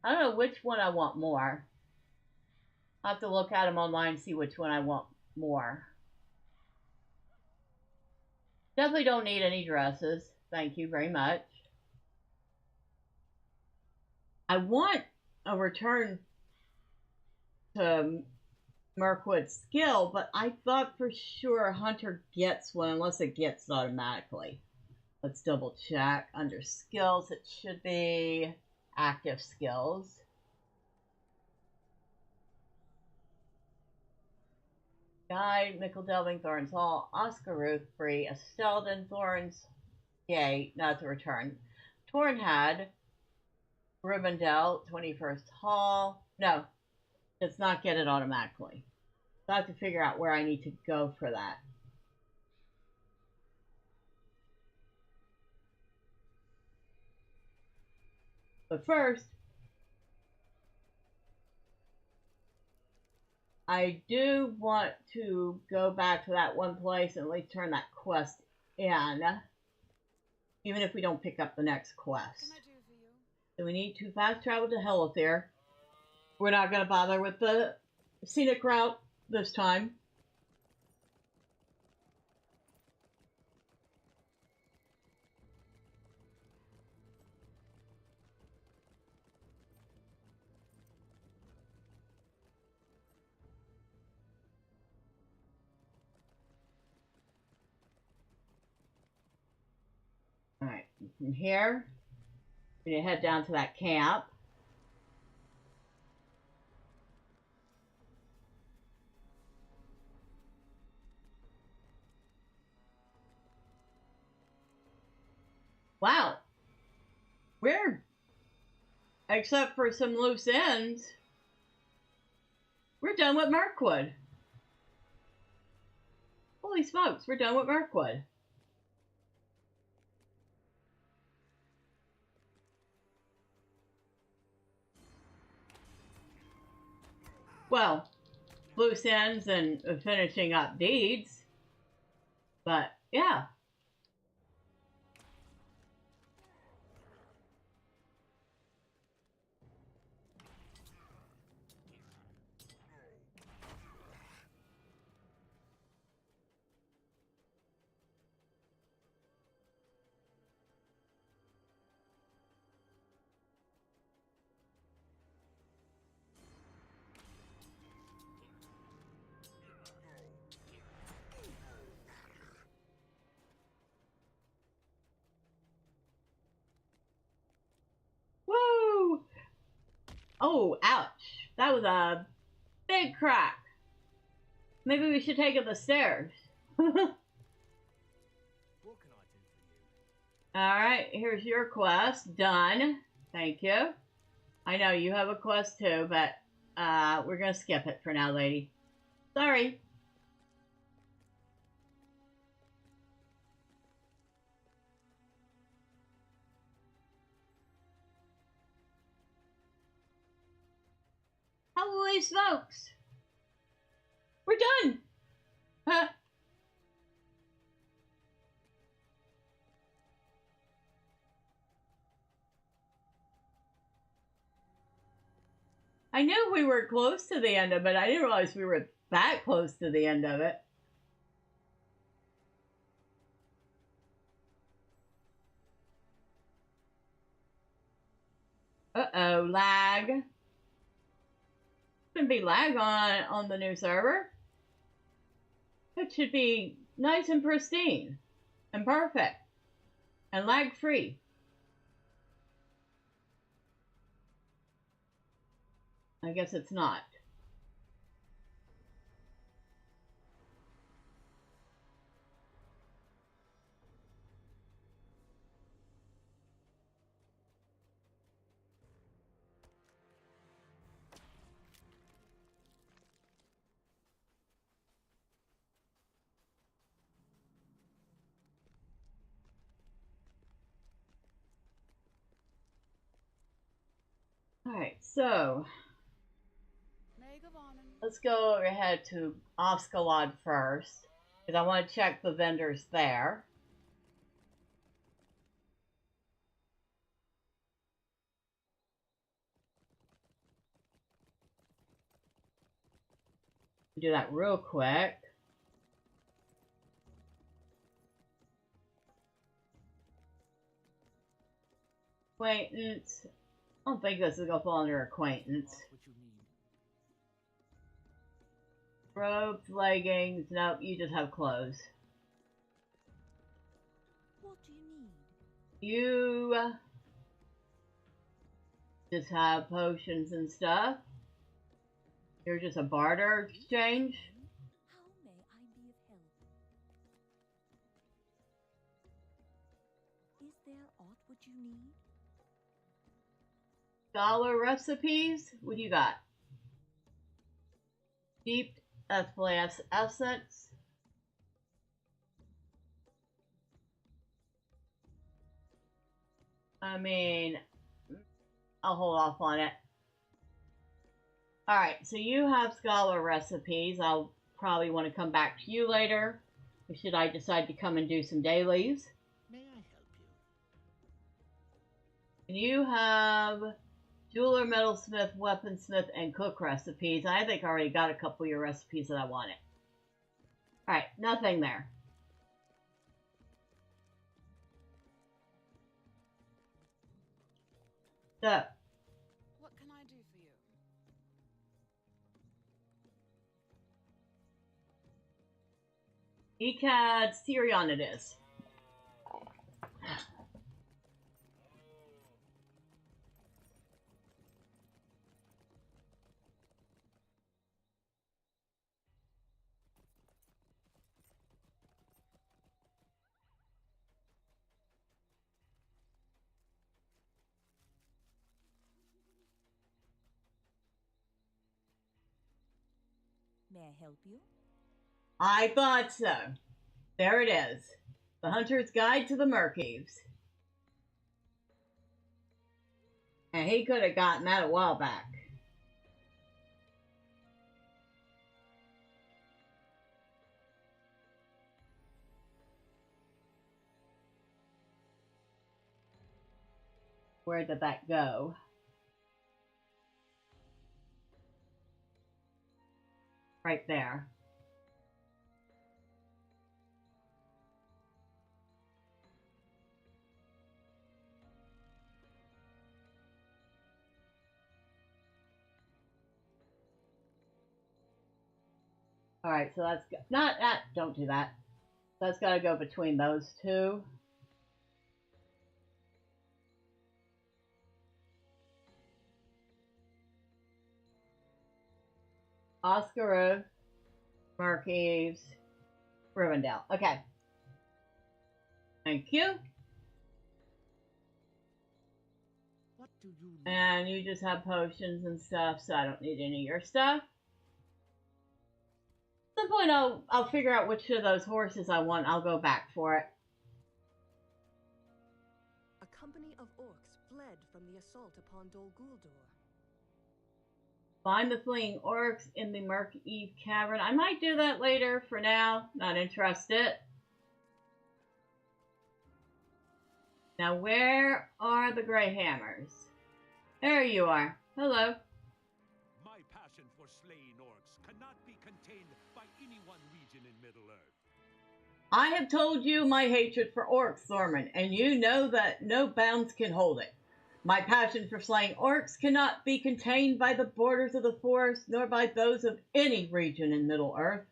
I don't know which one I want more. I'll have to look at them online and see which one I want more. Definitely don't need any dresses. Thank you very much. I want a return to Mirkwood's skill, but I thought for sure Hunter gets one unless it gets automatically. Let's double check. Under skills, it should be active skills. Guide, Mickle Delving, Thorns Hall, Oscar Ruth, Free, Estelden, Thorns Gate, not to return. Tornhad, Rivendell, 21st Hall. No, does not get it automatically. So I have to figure out where I need to go for that. But first, I do want to go back to that one place and at least turn that quest in, even if we don't pick up the next quest. So we need to fast travel to Helithir. We're not going to bother with the scenic route this time. Alright, from here, we're going to head down to that camp. Wow. Except for some loose ends, we're done with Mirkwood. Holy smokes, we're done with Mirkwood. Well, loose ends and finishing up deeds. But, yeah. Woo! Oh, ouch. That was a big crack. Maybe we should take up the stairs. What can I do for you? Alright, here's your quest. Done. Thank you. I know you have a quest too, but we're going to skip it for now, lady. Sorry. Holy smokes! We're done! Huh? I knew we were close to the end of it. I didn't realize we were that close to the end of it. Uh-oh, lag. Shouldn't be lag on the new server. It should be nice and pristine and perfect and lag free. I guess it's not. Alright, so let's go ahead to Oscalod first, because I want to check the vendors there. Do that real quick. Acquaintance. I don't think this is gonna fall under acquaintance. What you need. Robes, leggings. Nope, you just have clothes. What do you need? You just have potions and stuff. You're just a barter exchange. How may I be of help? Is there aught what you need? Scholar recipes. What do you got? Deep glass assets. I mean, I'll hold off on it. Alright, so you have scholar recipes. I'll probably want to come back to you later. Or should I decide to come and do some dailies? May I help you? And you have jeweler, metalsmith, weaponsmith, and cook recipes. I think I already got a couple of your recipes that I wanted. Alright, nothing there. So, What can I do for you? Ecad Sirion it is. May I help you? I thought so. There it is. The Hunter's Guide to the Murkies. And he could have gotten that a while back. Where did that go? Right there. Alright, so that's not that. Don't do that. That's got to go between those two. Oscar, Marquise, Rivendell. Okay. Thank you. What do you need? And you just have potions and stuff, so I don't need any of your stuff. At some point, I'll figure out which of those horses I want. I'll go back for it. A company of orcs fled from the assault upon Dol Guldur. Find the fleeing orcs in the Murk Eve Cavern. I might do that later. For now, not interested. Now, where are the Grey Hammers? There you are. Hello. My passion for slaying orcs cannot be contained by any one region in Middle-earth. I have told you my hatred for orcs, Thormurn, and you know that no bounds can hold it. My passion for slaying orcs cannot be contained by the borders of the forest, nor by those of any region in Middle-earth.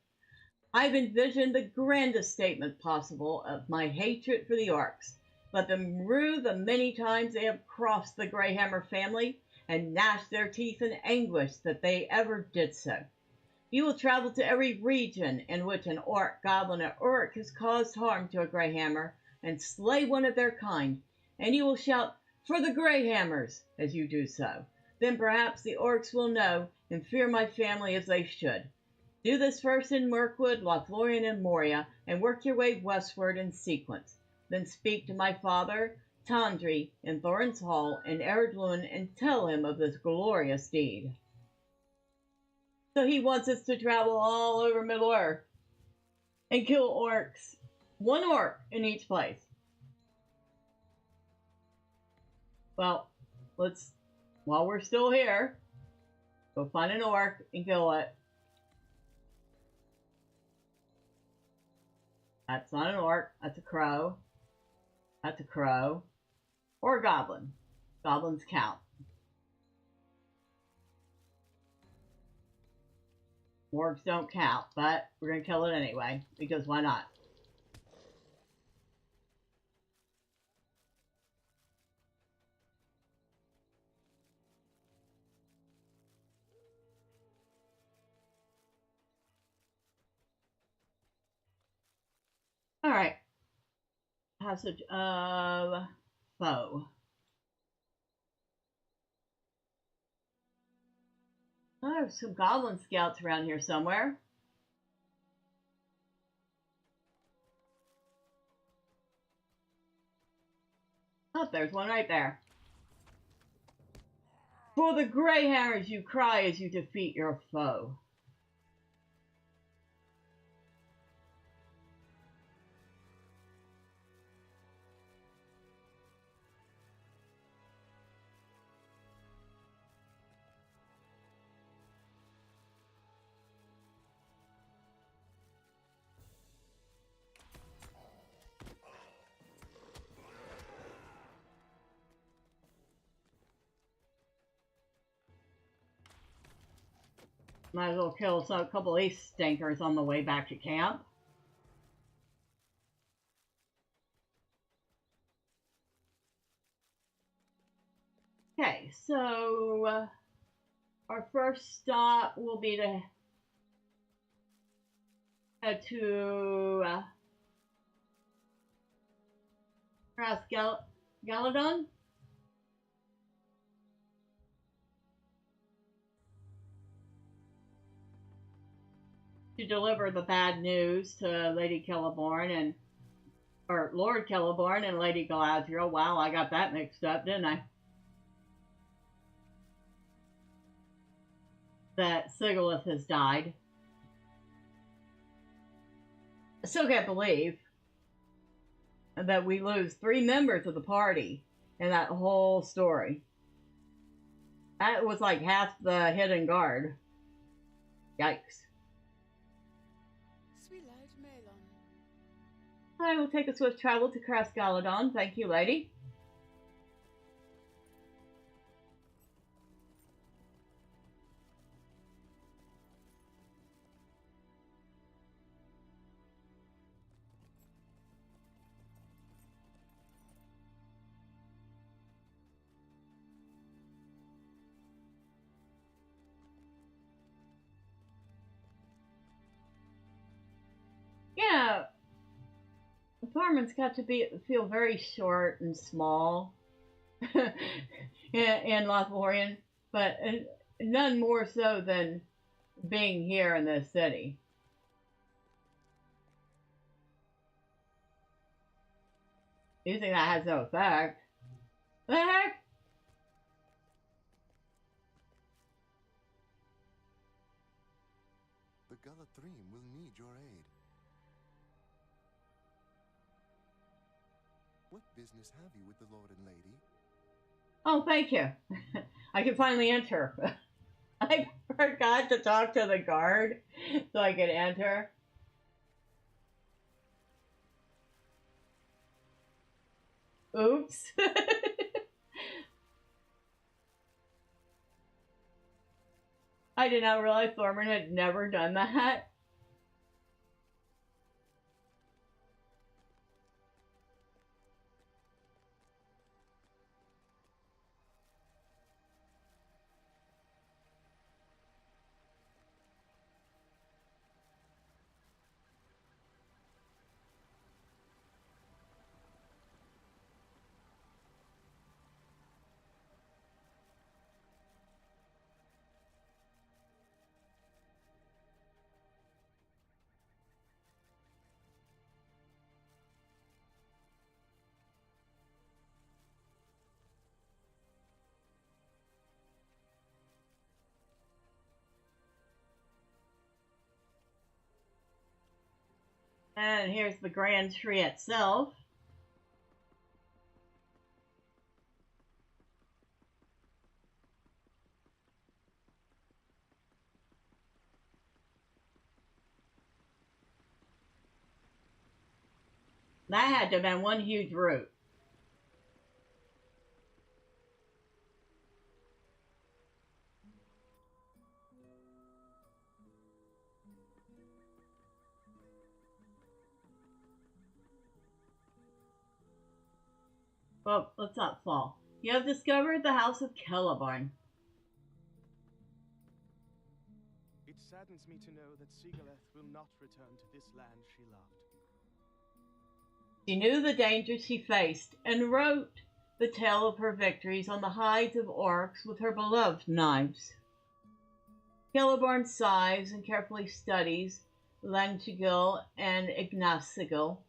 I've envisioned the grandest statement possible of my hatred for the orcs. Let them rue the many times they have crossed the Greyhammer family and gnashed their teeth in anguish that they ever did so. You will travel to every region in which an orc, goblin, or orc has caused harm to a Greyhammer and slay one of their kind, and you will shout, "For the Greyhammers," as you do so. Then perhaps the orcs will know and fear my family as they should. Do this first in Mirkwood, Lothlorien, and Moria, and work your way westward in sequence. Then speak to my father, Tandri, in Thorin's Hall in Erdlun, and tell him of this glorious deed. So he wants us to travel all over Middle-earth and kill orcs. One orc in each place. Well, let's, while we're still here, go find an orc and kill it. That's not an orc. That's a crow. That's a crow. Or a goblin. Goblins count. Orcs don't count, but we're going to kill it anyway, because why not? Alright. Passage of Foe. Oh, there's some goblin scouts around here somewhere. Oh, there's one right there. For the Greyhammers you cry as you defeat your foe. Might as well kill a couple of these stinkers on the way back to camp. Okay, so our first stop will be to head to Galadon. To deliver the bad news to Lady Celeborn or Lord Celeborn and Lady Galadriel. Wow, I got that mixed up, didn't I? That Sigilith has died. I still can't believe that we lose 3 members of the party in that whole story. That was like half the hidden guard. Yikes. I will take a swift travel to Cras Galadon. Thank you, lady. Yeah. Thormurn's got to feel very short and small in Lothlorien, but none more so than being here in this city. You think that has no effect? The heck? The Galadrim will need your aid. What business have you with the Lord and Lady? Oh, thank you. I can finally enter. I forgot to talk to the guard so I could enter. Oops. I did not realize Thormurn had never done that. And here's the grand tree itself. That had to have been one huge root. Well, let's not fall. You have discovered the house of Celeborn. It saddens me to know that Zigilburk will not return to this land she loved. She knew the dangers she faced and wrote the tale of her victories on the hides of orcs with her beloved knives. Celeborn sighs and carefully studies Langigil and Ignasigil.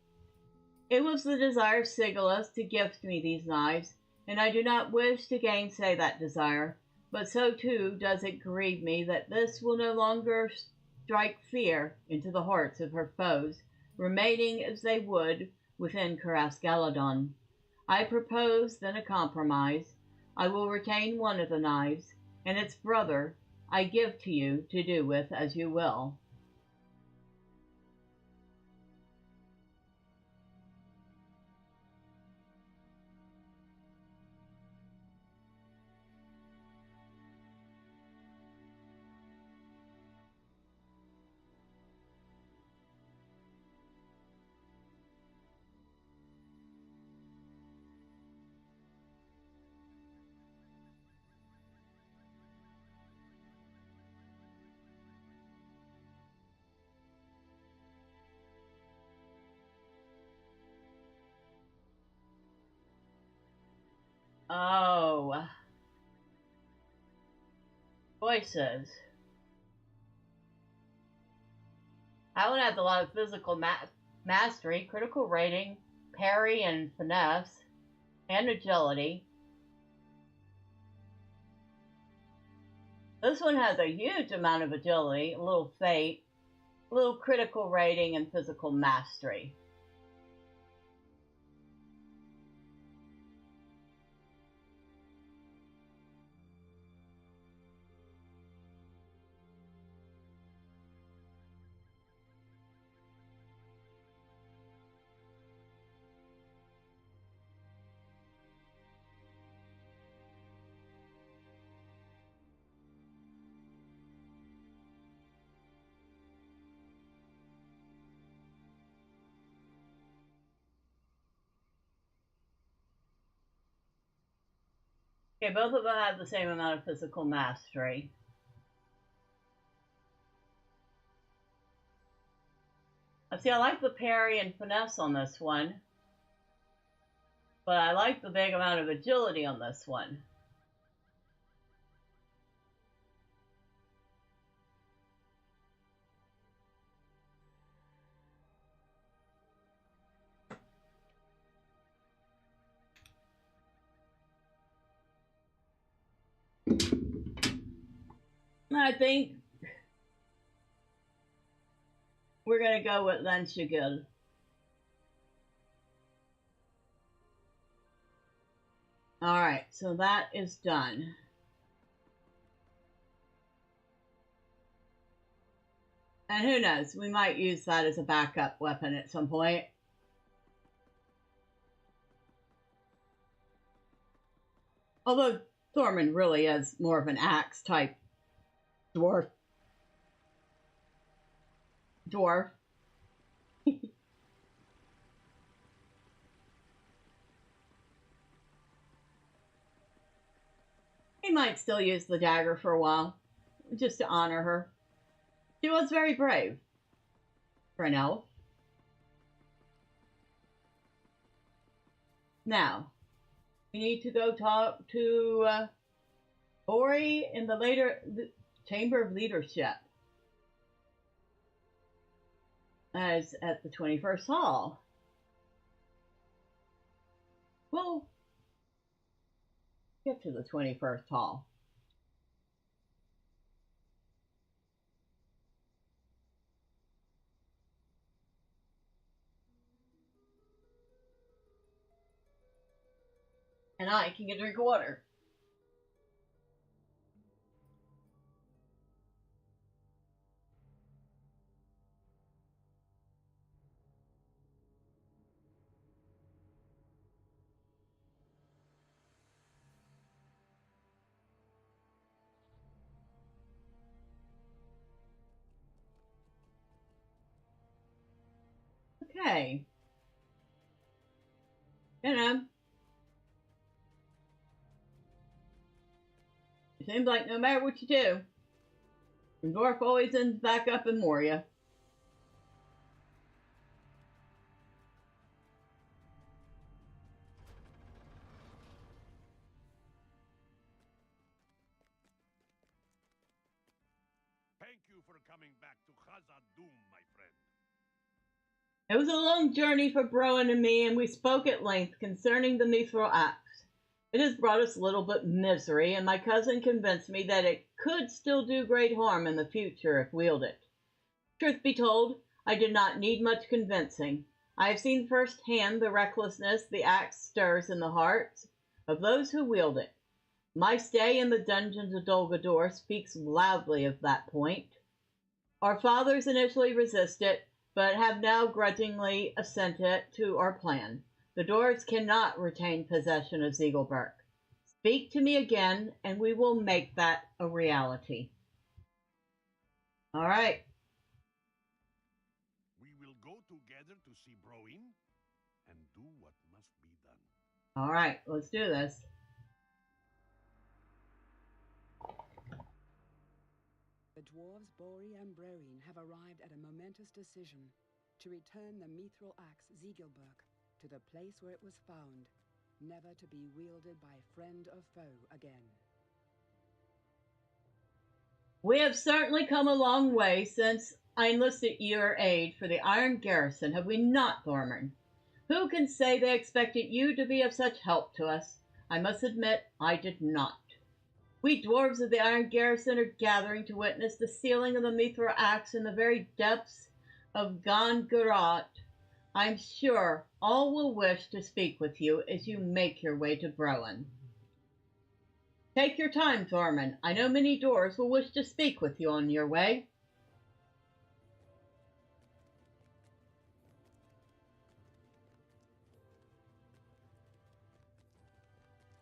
It was the desire of Sigillus to gift me these knives, and I do not wish to gainsay that desire, but so too does it grieve me that this will no longer strike fear into the hearts of her foes, remaining as they would within Carasgaladon. I propose then a compromise. I will retain one of the knives, and its brother I give to you to do with as you will. Oh. Choices. Alan has a lot of physical mastery, critical rating, parry and finesse, and agility. This one has a huge amount of agility, a little fate, a little critical rating, and physical mastery. Okay, both of them have the same amount of physical mastery. See, I like the parry and finesse on this one, but I like the big amount of agility on this one. I think we're going to go with Langigil. Alright, so that is done. And who knows, we might use that as a backup weapon at some point. Although Thormurn really is more of an axe type dwarf. He might still use the dagger for a while, just to honor her. She was very brave for an elf. Now, we need to go talk to Bori in the Chamber of Leadership. As at the 21st Hall. We'll get to the 21st Hall. And I can get a drink of water. hey, you know, it seems like no matter what you do, the dwarf always ends back up in Moria. Thank you for coming back to Khazad-dûm, my friend. It was a long journey for Broen and me, and we spoke at length concerning the mithril axe. It has brought us little but misery, and my cousin convinced me that it could still do great harm in the future if wielded. Truth be told, I did not need much convincing. I have seen firsthand the recklessness the axe stirs in the hearts of those who wield it. My stay in the dungeons of Dol Guldur speaks loudly of that point. Our fathers initially resisted, but have now grudgingly assented to our plan. The dwarves cannot retain possession of Zigilburk. Speak to me again, and we will make that a reality. All right. We will go together to see Broin and do what must be done. All right, let's do this. The dwarves Bori and Broin have arrived at a momentous decision to return the mithril axe Zigilburk to the place where it was found, never to be wielded by friend or foe again. We have certainly come a long way since I enlisted your aid for the Iron Garrison, have we not, Thormurn? Who can say they expected you to be of such help to us? I must admit, I did not. We dwarves of the Iron Garrison are gathering to witness the sealing of the mithril axe in the very depths of Guldur. I'm sure all will wish to speak with you as you make your way to Broen. Take your time, Thormurn. I know many dwarves will wish to speak with you on your way.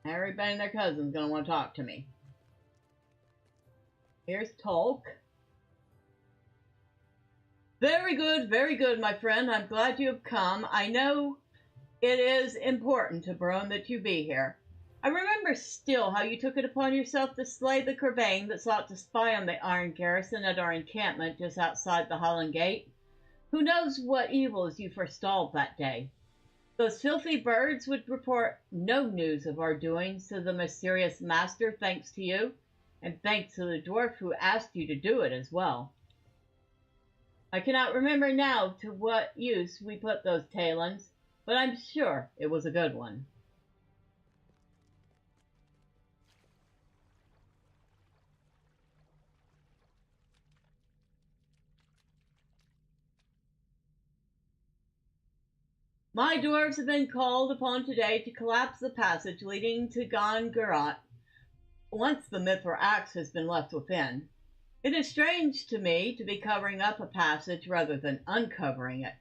Everybody and their cousin's going to want to talk to me. Here's Tolk. Very good, my friend. I'm glad you have come. I know it is important to Broen that you be here. I remember still how you took it upon yourself to slay the Crevain that sought to spy on the Iron Garrison at our encampment just outside the Holland Gate. Who knows what evils you forestalled that day? Those filthy birds would report no news of our doings to the mysterious master, thanks to you, and thanks to the dwarf who asked you to do it as well. I cannot remember now to what use we put those talons, but I'm sure it was a good one. My dwarves have been called upon today to collapse the passage leading to Guldur once the mithril axe has been left within. It is strange to me to be covering up a passage rather than uncovering it.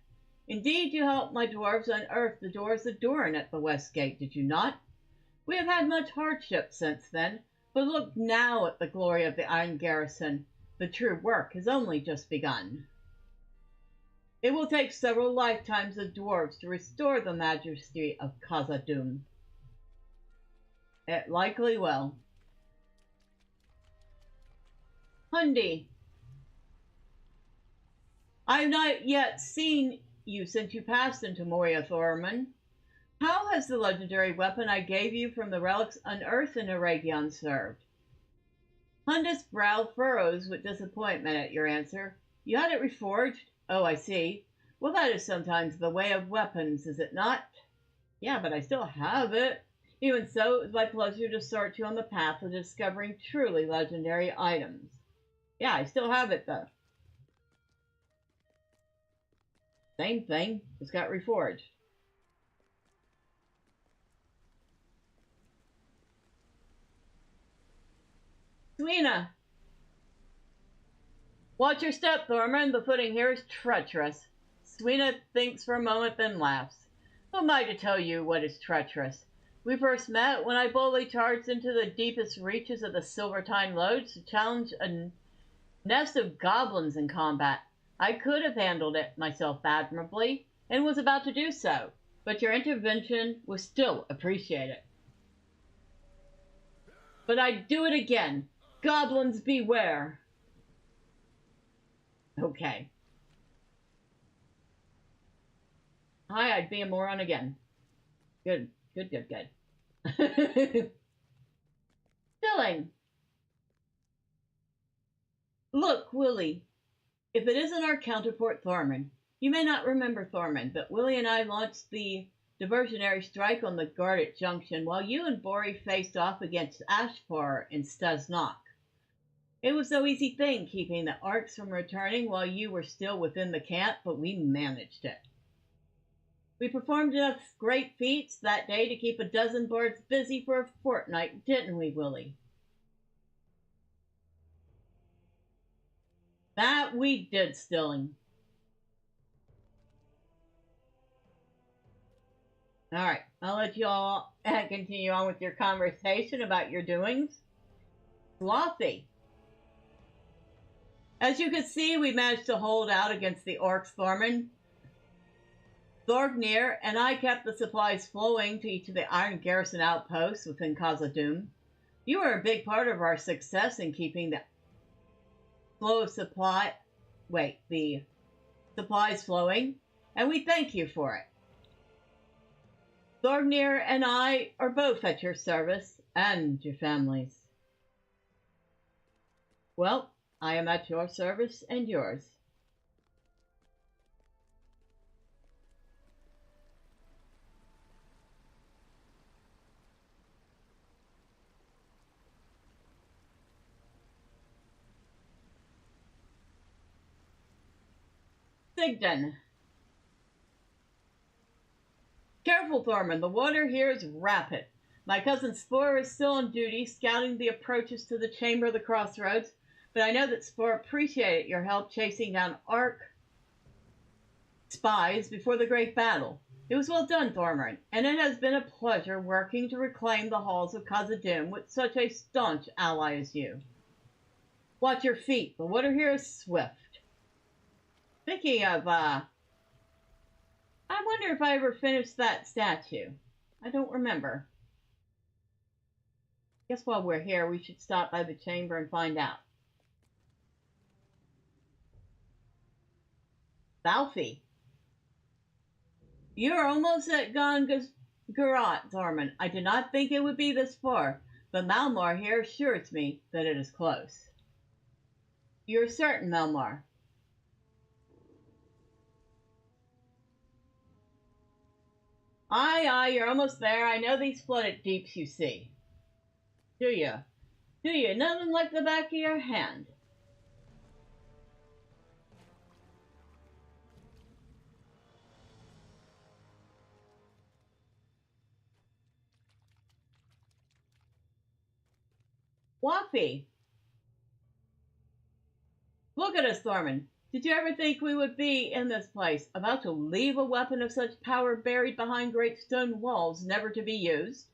Indeed, you helped my dwarves unearth the doors of Durin at the west gate, did you not? We have had much hardship since then, but look now at the glory of the Iron Garrison. The true work has only just begun. It will take several lifetimes of dwarves to restore the majesty of Khazad-dûm. It likely will. Hundi, I have not yet seen you since you passed into Moria, Thormurn. How has the legendary weapon I gave you from the relics unearthed in Aragion served? Hunda's brow furrows with disappointment at your answer. You had it reforged? Oh, I see. Well, that is sometimes the way of weapons, is it not? Yeah, but I still have it. Even so, it was my pleasure to start you on the path of discovering truly legendary items. Yeah, I still have it, though. Same thing, just got reforged. Swina! Watch your step, Thormurn. The footing here is treacherous. Swina thinks for a moment, then laughs. Who am I to tell you what is treacherous? We first met when I boldly charged into the deepest reaches of the Silvertine Lodge to challenge a nest of goblins in combat. I could have handled it myself admirably, and was about to do so, but your intervention was still appreciated. But I'd do it again. Goblins beware. Okay. Hi, I'd be a moron again. Good. Stilling. Look, Willie. If it isn't our counterpart Thormurn. You may not remember Thormurn, but Willie and I launched the diversionary strike on the guard at Junction while you and Bori faced off against Ashpar in Stuznok. It was no easy thing keeping the Arks from returning while you were still within the camp, but we managed it. We performed enough great feats that day to keep a dozen bards busy for a fortnight, didn't we, Willie? That we did, Stilling. All right, I'll let you all continue on with your conversation about your doings. Slothy. As you can see, we managed to hold out against the Orcs, Thormurn. Thorgnir and I kept the supplies flowing to each of the Iron Garrison outposts within Khazad-dûm. You were a big part of our success in keeping the the supplies flowing, and we thank you for it. Thorgnir and I are both at your service and your families. Well, I am at your service and yours. Sigden. Careful, Thormurn. The water here is rapid. My cousin Spore is still on duty, scouting the approaches to the Chamber of the Crossroads, but I know that Spore appreciated your help chasing down Ark spies before the great battle. It was well done, Thormurn, and it has been a pleasure working to reclaim the halls of Khazad-dûm with such a staunch ally as you. Watch your feet. The water here is swift. Speaking of, I wonder if I ever finished that statue. I don't remember. Guess while we're here, we should stop by the chamber and find out. Balfi. You're almost at Gongarat, Thormurn. I did not think it would be this far, but Malmar here assures me that it is close. You're certain, Malmar? Aye, you're almost there. I know these flooded deeps you see. Do you? Do you? Nothing like the back of your hand. Waffy. Look at us, Thormurn. Did you ever think we would be in this place, about to leave a weapon of such power buried behind great stone walls, never to be used?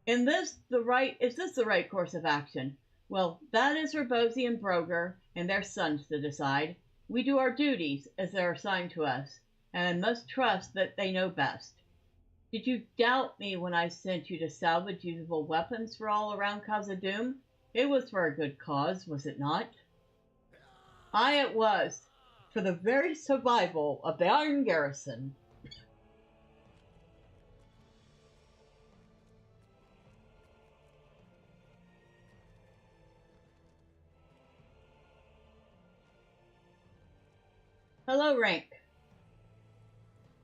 Is this the right course of action? Well, that is for Bosie and Broger and their sons to decide. We do our duties as they are assigned to us, and must trust that they know best. Did you doubt me when I sent you to salvage usable weapons for all around Khazad-dûm? It was for a good cause, was it not? Aye, it was, for the very survival of the Iron Garrison. Hello, Rank.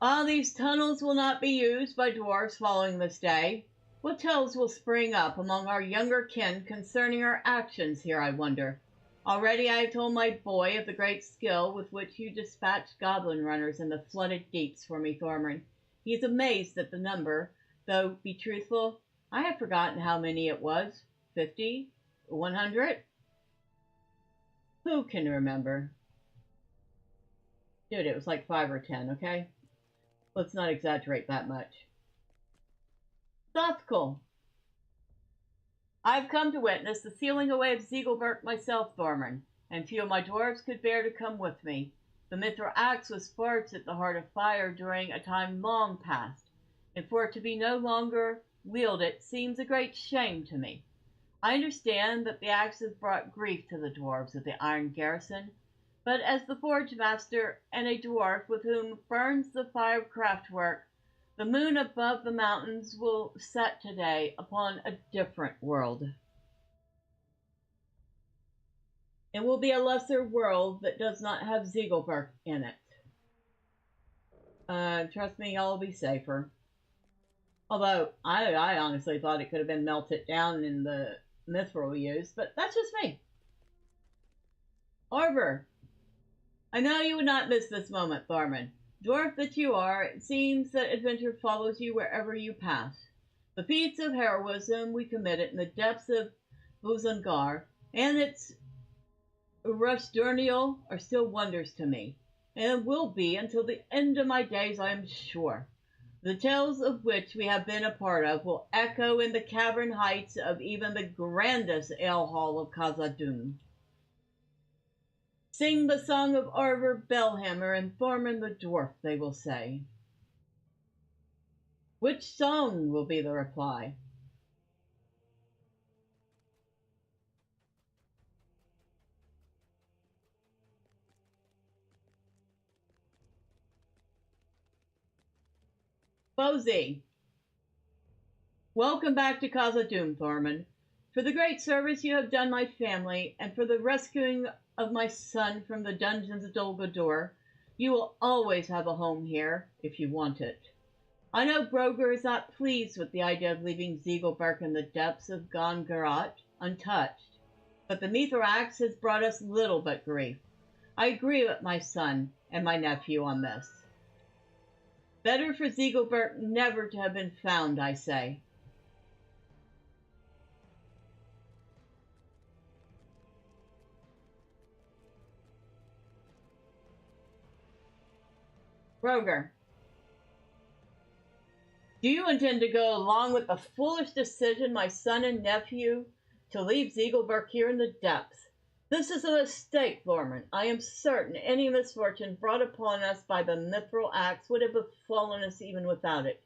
While these tunnels will not be used by dwarves following this day, what tales will spring up among our younger kin concerning our actions here, I wonder? Already I have told my boy of the great skill with which you dispatched goblin runners in the flooded deeps for me, Thormurn. He is amazed at the number, though, be truthful, I have forgotten how many it was. 50? 100? Who can remember? Dude, it was like 5 or 10, okay? Let's not exaggerate that much. Thothkul. I've come to witness the sealing away of Zigilburk myself, Thormurn, and few of my dwarves could bear to come with me. The mithril axe was sparks at the heart of fire during a time long past, and for it to be no longer wielded seems a great shame to me. I understand that the axe has brought grief to the dwarves of the Iron Garrison, but as the forge master and a dwarf with whom burns the fire of craftwork, the moon above the mountains will set today upon a different world. It will be a lesser world that does not have Zigilburk in it. Trust me, I'll be safer. Although, I honestly thought it could have been melted down in the mithril used, but that's just me. Arbor, I know you would not miss this moment, Thormurn. Dwarf that you are, it seems that adventure follows you wherever you pass. The feats of heroism we committed in the depths of Buzangar and its Rushdurnial are still wonders to me, and will be until the end of my days, I am sure. The tales of which we have been a part of will echo in the cavern heights of even the grandest ale hall of Khazad-dûm. Sing the song of Arver Bellhammer and Thormurn the dwarf, they will say. Which song will be the reply? Bozy, welcome back to Khazad-dûm, Thormurn. For the great service you have done my family, and for the rescuing of my son from the dungeons of Dol Guldur, you will always have a home here, if you want it. I know Broger is not pleased with the idea of leaving Zigilburk in the depths of Gon-Garat untouched, but the Mithrax has brought us little but grief. I agree with my son and my nephew on this. Better for Zigilburk never to have been found, I say. Broger, do you intend to go along with the foolish decision, my son and nephew, to leave Zigilburk here in the depths? This is a mistake, Thormurn. I am certain any misfortune brought upon us by the mithril axe would have befallen us even without it.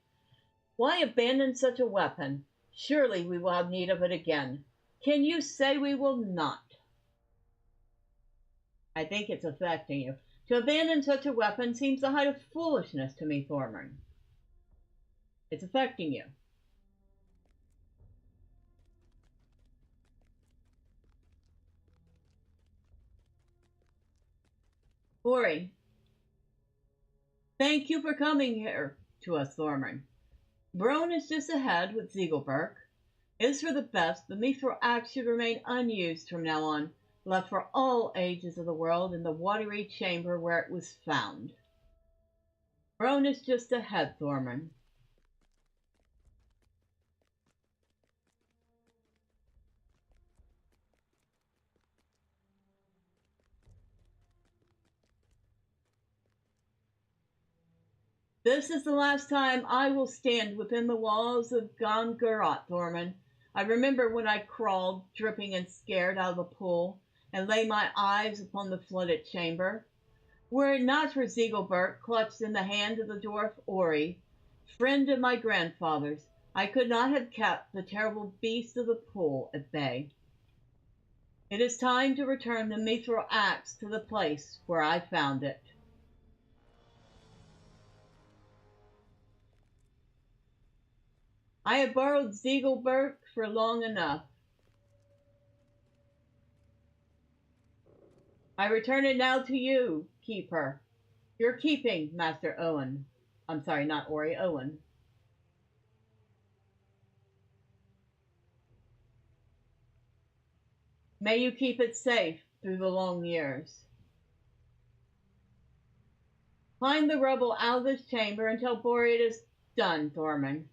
Why abandon such a weapon? Surely we will have need of it again. Can you say we will not? I think it's affecting you. To abandon such a weapon seems the height of foolishness to me, Thormurn. It's affecting you. Bori, thank you for coming here to us, Thormurn. Brone is just ahead with Zigilburk. It is for the best. The mithril axe should remain unused from now on, left for all ages of the world in the watery chamber where it was found. Brone is just ahead, Thormurn. This is the last time I will stand within the walls of Gon-Garat, Thormurn. I remember when I crawled, dripping and scared, out of the pool, and lay my eyes upon the flooded chamber. Were it not for Zigilburk clutched in the hand of the dwarf Eerie, friend of my grandfather's, I could not have kept the terrible beast of the pool at bay. It is time to return the mithril axe to the place where I found it. I have borrowed Zigilburk for long enough. I return it now to you, keeper. Your keeping, Master Owen. I'm sorry, not Ori, Owen. May you keep it safe through the long years. Climb the rubble out of this chamber and tell Bori it is done, Thormurn.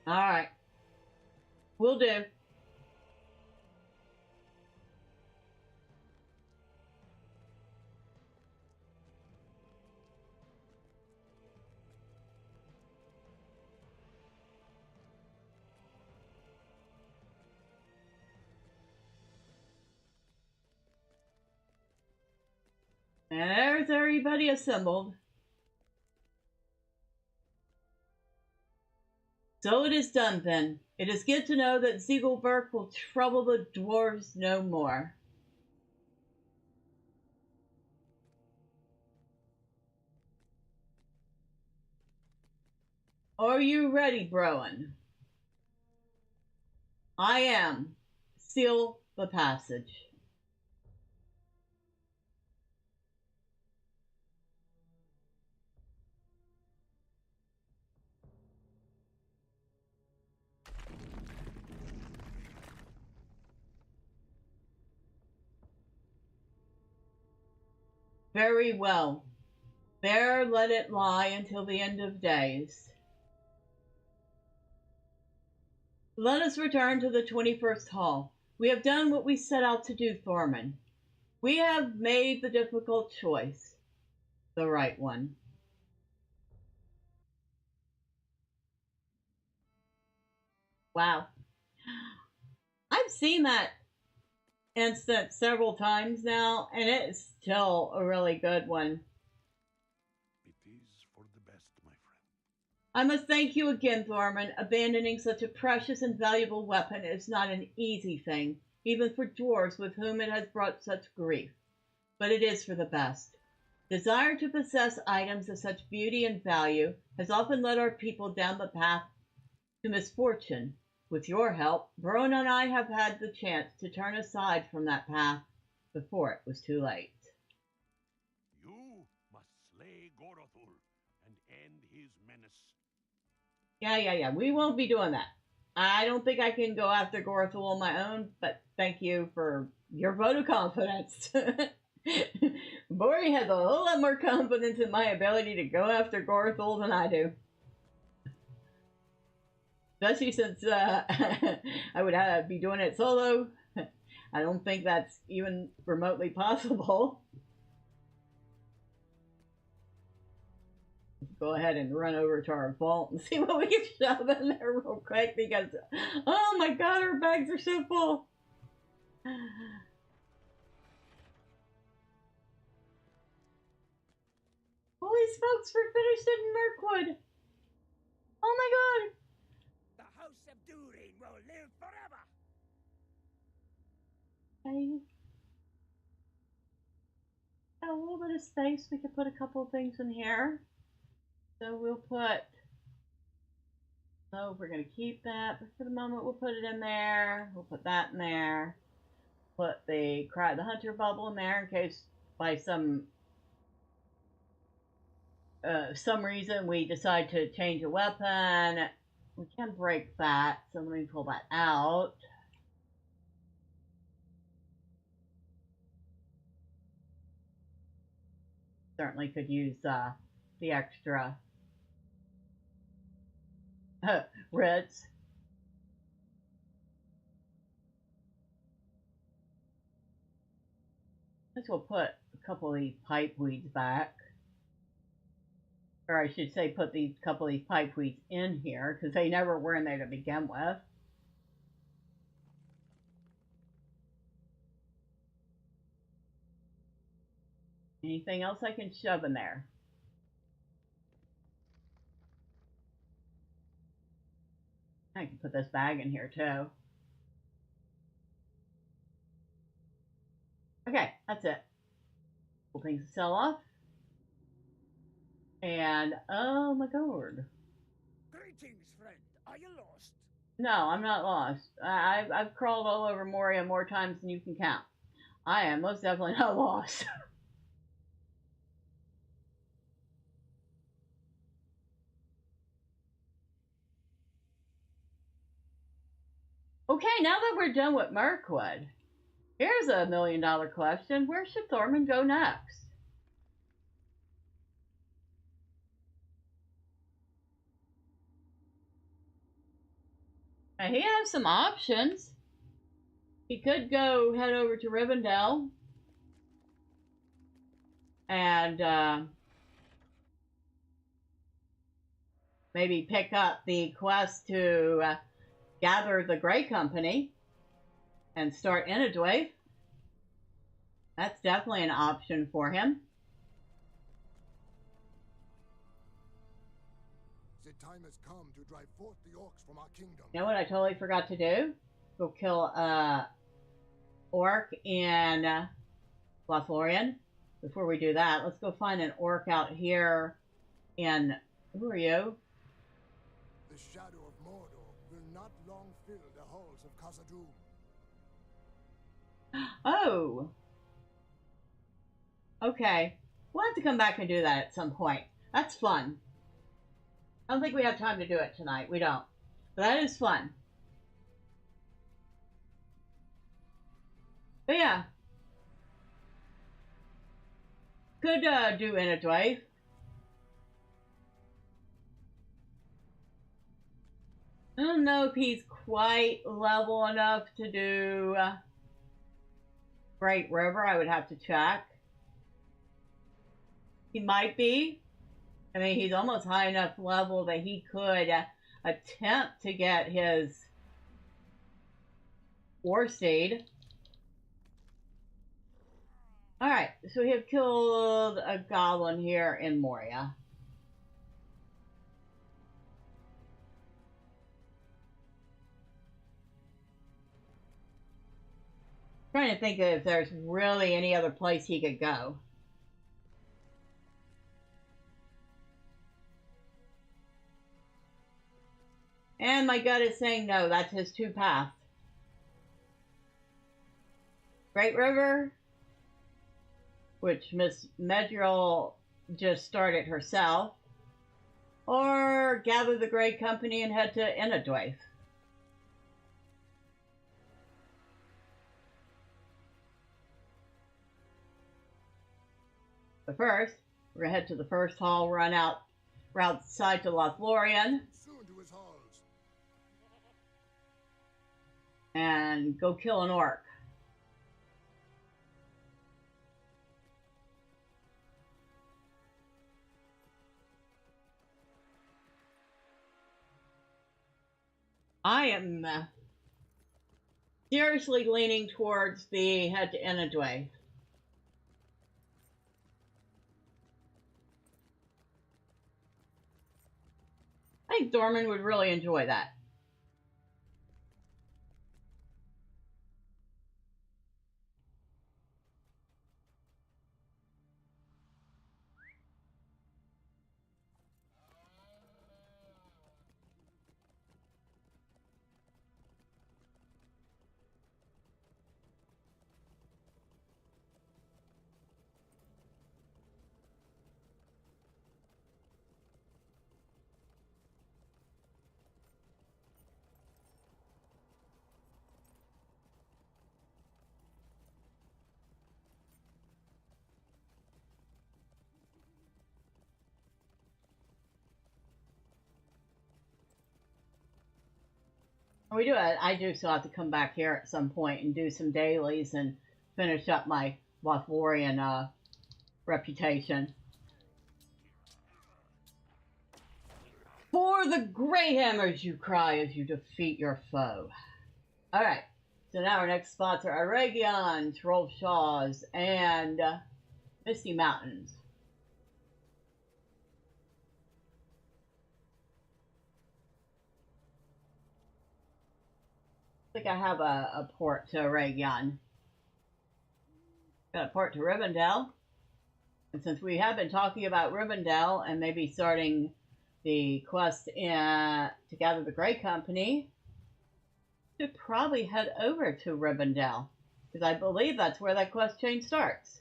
All right. Will do. And there's everybody assembled. So it is done then. It is good to know that Zigilburk will trouble the dwarves no more. Are you ready, Browan? I am. Seal the passage. Very well. There let it lie until the end of days. Let us return to the 21st Hall. We have done what we set out to do, Thormurn. We have made the difficult choice. The right one. Wow. I've seen that instance several times now, and it's still a really good one. It is for the best, my friend. I must thank you again, Thormurn. Abandoning such a precious and valuable weapon is not an easy thing, even for dwarves with whom it has brought such grief. But it is for the best. Desire to possess items of such beauty and value has often led our people down the path to misfortune. With your help, Browan and I have had the chance to turn aside from that path before it was too late. You must slay Gorothul and end his menace. Yeah. We won't be doing that. I don't think I can go after Gorothul on my own, but thank you for your vote of confidence. Bori has a whole lot more confidence in my ability to go after Gorothul than I do. Especially since I would be doing it solo. I don't think that's even remotely possible. Let's go ahead and run over to our vault and see what we can shove in there real quick because, oh my god, our bags are so full. Holy smokes, we're finished in Mirkwood. Oh my god. The House of Durin will live forever! Okay. Got a little bit of space. We could put a couple of things in here. So we'll put... Oh, we're going to keep that. But for the moment, we'll put it in there. We'll put that in there. Put the Cry of the Hunter bubble in there in case by some reason we decide to change a weapon. We can break that, so let me pull that out. Certainly could use the extra reds. I guess we'll put a couple of these pipe weeds back. Or I should say put these couple of these pipe weeds in here, because they never were in there to begin with. Anything else I can shove in there? I can put this bag in here too. Okay, that's it. Couple things to sell off. And oh my god. Greetings, friend. Are you lost? No, I'm not lost. I've crawled all over Moria more times than you can count. I am most definitely not lost. Okay, now that we're done with Mirkwood, here's a $1 million question. Where should Thormurn go next? Now, he has some options. He could go head over to Rivendell and maybe pick up the quest to gather the Grey Company and start Inadwave. That's definitely an option for him. The time has come to drive forth the orcs from our kingdom. You know what I totally forgot to do? Go kill orc in Lothlorien. Before we do that, let's go find an orc out here in... Who are you? The shadow of Mordor will not long fill the halls of Khazad-dûm. Oh! Okay. We'll have to come back and do that at some point. That's fun. I don't think we have time to do it tonight. We don't. But that is fun. But yeah. Could do in a dwarf. I don't know if he's quite level enough to do Great River. I would have to check. He might be. I mean, he's almost high enough level that he could attempt to get his War Steed. Alright, so we have killed a goblin here in Moria. Trying to think if there's really any other place he could go. And my gut is saying no, that's his two paths. Great River, which Miss Medrill just started herself, or gather the Grey Company and head to Enadwaith. But first, we're going to head to the first hall, run outside to Lothlorien, Soon to his halls. and go kill an orc. I am seriously leaning towards the head to Enadwaith. I think Thormurn would really enjoy that. We do it. I do still have to come back here at some point and do some dailies and finish up my Lothlorien reputation. For the Greyhammers, you cry as you defeat your foe. Alright, so now our next spots are Aragion, Trollshaws, and Misty Mountains. I think I have a port to Aragion. Got a port to Rivendell. And since we have been talking about Rivendell and maybe starting the quest to gather the Grey Company, should probably head over to Rivendell, because I believe that's where that quest chain starts.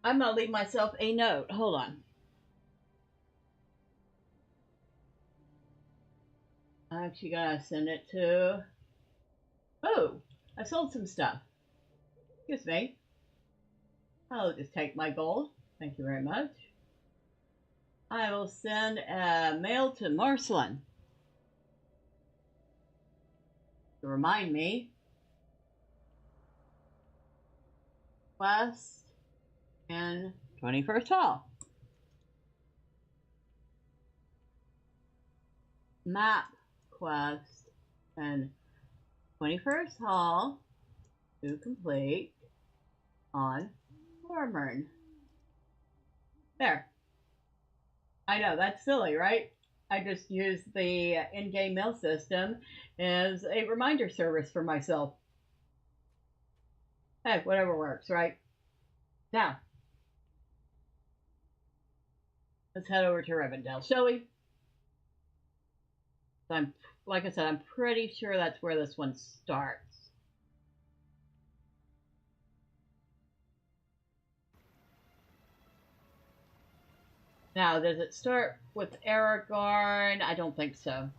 I'm going to leave myself a note. Hold on. I'm actually going to send it to... Oh, I sold some stuff. Excuse me. I'll just take my gold. Thank you very much. I will send a mail to Marcelin to remind me. Quest and 21st Hall. map quest and 21st Hall to complete on Thormurn. There. I know, that's silly, right? I just used the in-game mail system as a reminder service for myself. Hey, whatever works, right? Now, let's head over to Rivendell, shall we? Like I said, I'm pretty sure that's where this one starts. Now, does it start with Aragorn? I don't think so.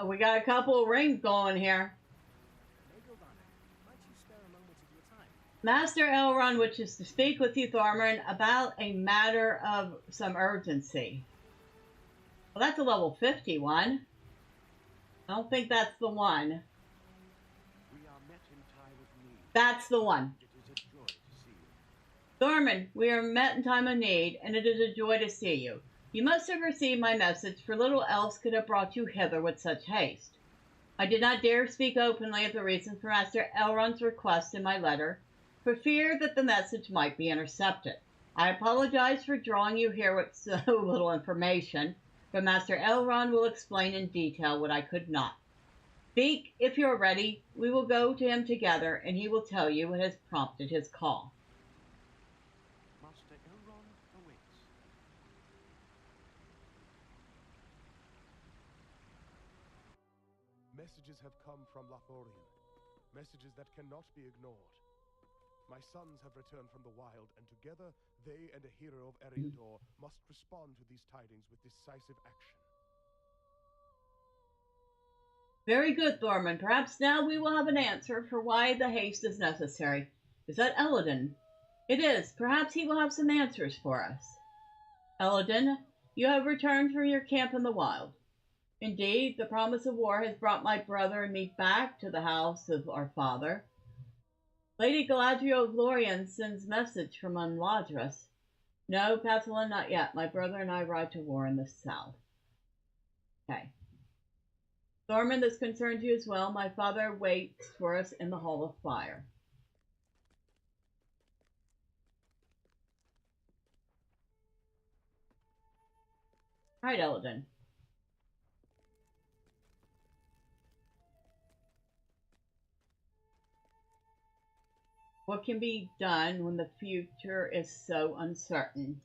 We got a couple of rings going here. Master Elrond wishes to speak with you, Thormurn, about a matter of some urgency. Well, that's a level 51. I don't think that's the one. We are met in time of need. That's the one. It is a joy to see you. Thormurn, we are met in time of need, and it is a joy to see you. You must have received my message, for little else could have brought you hither with such haste. I did not dare speak openly of the reason for Master Elrond's request in my letter, for fear that the message might be intercepted. I apologize for drawing you here with so little information, but Master Elrond will explain in detail what I could not. Speak, if you are ready. We will go to him together, and he will tell you what has prompted his call. Master Elrond awaits. Messages have come from Lothlorien. Messages that cannot be ignored. My sons have returned from the wild, and together they and a hero of Eriador must respond to these tidings with decisive action. Very good, Thormund. Perhaps now we will have an answer for why the haste is necessary. Is that Elladan? It is. Perhaps he will have some answers for us. Elladan, you have returned from your camp in the wild. Indeed, the promise of war has brought my brother and me back to the house of our father. Lady Galadriel of Lorien sends message from Unladris. No, Pathelin, not yet. My brother and I ride to war in the south. Okay. Thormund, this concerns you as well. My father waits for us in the Hall of Fire. All right, Elladan. What can be done when the future is so uncertain?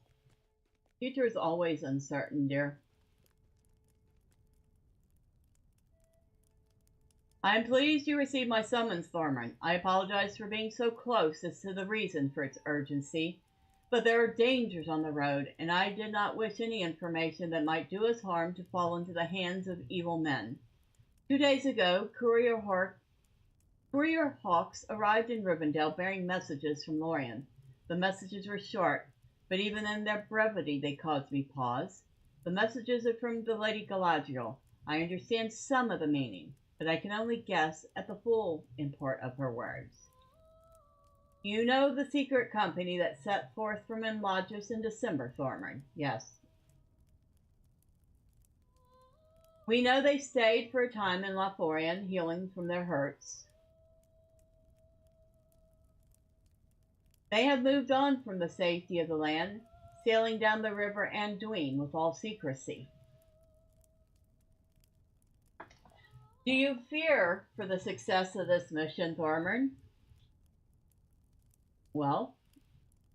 The future is always uncertain, dear. I am pleased you received my summons, Thormund. I apologize for being so close as to the reason for its urgency, but there are dangers on the road, and I did not wish any information that might do us harm to fall into the hands of evil men. 2 days ago, Courier Hawks arrived in Rivendell bearing messages from Lorien. The messages were short, but even in their brevity they caused me pause. The messages are from the Lady Galadriel. I understand some of the meaning, but I can only guess at the full import of her words. You know the secret company that set forth from Unladris in December, Thormurn? Yes. We know they stayed for a time in Lothlorien, healing from their hurts. They have moved on from the safety of the land, sailing down the river Anduin with all secrecy. Do you fear for the success of this mission, Thormurn? Well,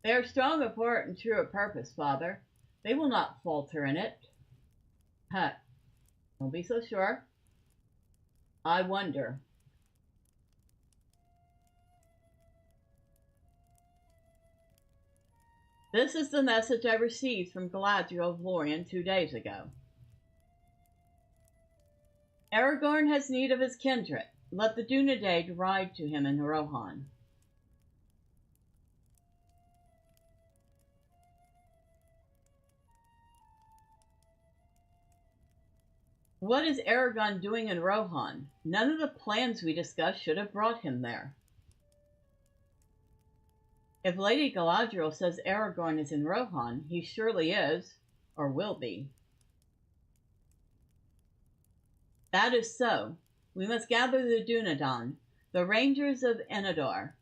they are strong of heart and true of purpose, Father. They will not falter in it. Huh. Don't be so sure. I wonder. This is the message I received from Galadriel of Lorien 2 days ago. Aragorn has need of his kindred. Let the Dunedain ride to him in Rohan. What is Aragorn doing in Rohan? None of the plans we discussed should have brought him there. If Lady Galadriel says Aragorn is in Rohan, he surely is, or will be. That is so. We must gather the Dunedain, the rangers of Enador.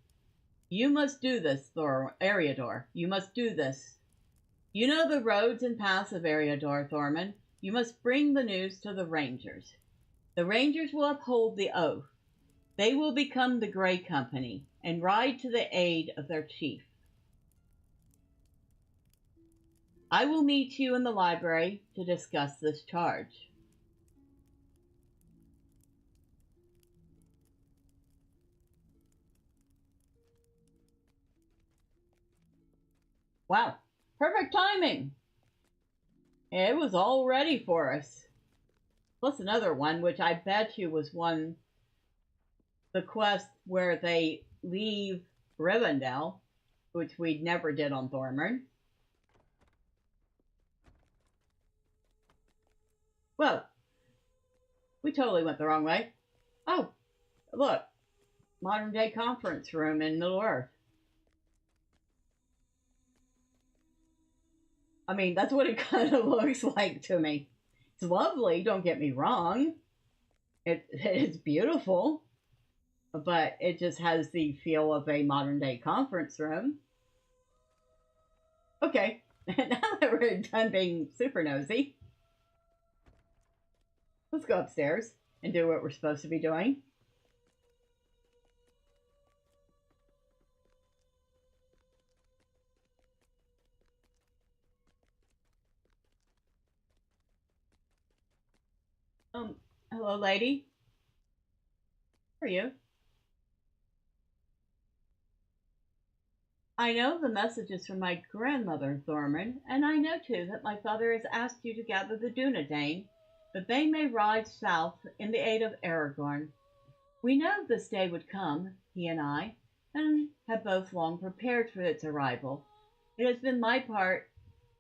You must do this, Eriador. You must do this. You know the roads and paths of Eriador, Thormurn. You must bring the news to the rangers. The rangers will uphold the oath. They will become the Grey Company and ride to the aid of their chief. I will meet you in the library to discuss this charge. Wow, perfect timing! It was all ready for us. Plus another one, which I bet you was the quest where they leave Rivendell, which we never did on Thormurn. Whoa, we totally went the wrong way. Oh, look, modern day conference room in Middle-earth. I mean, that's what it kind of looks like to me. It's lovely, don't get me wrong. It's beautiful, but it just has the feel of a modern day conference room. Okay, now that we're done being super nosy, let's go upstairs and do what we're supposed to be doing. Hello, lady. How are you? I know the message is from my grandmother, Thormurn, and I know too that my father has asked you to gather the Dunedain, that they may ride south in the aid of Aragorn. We know this day would come, he and I, and have both long prepared for its arrival. It has been my part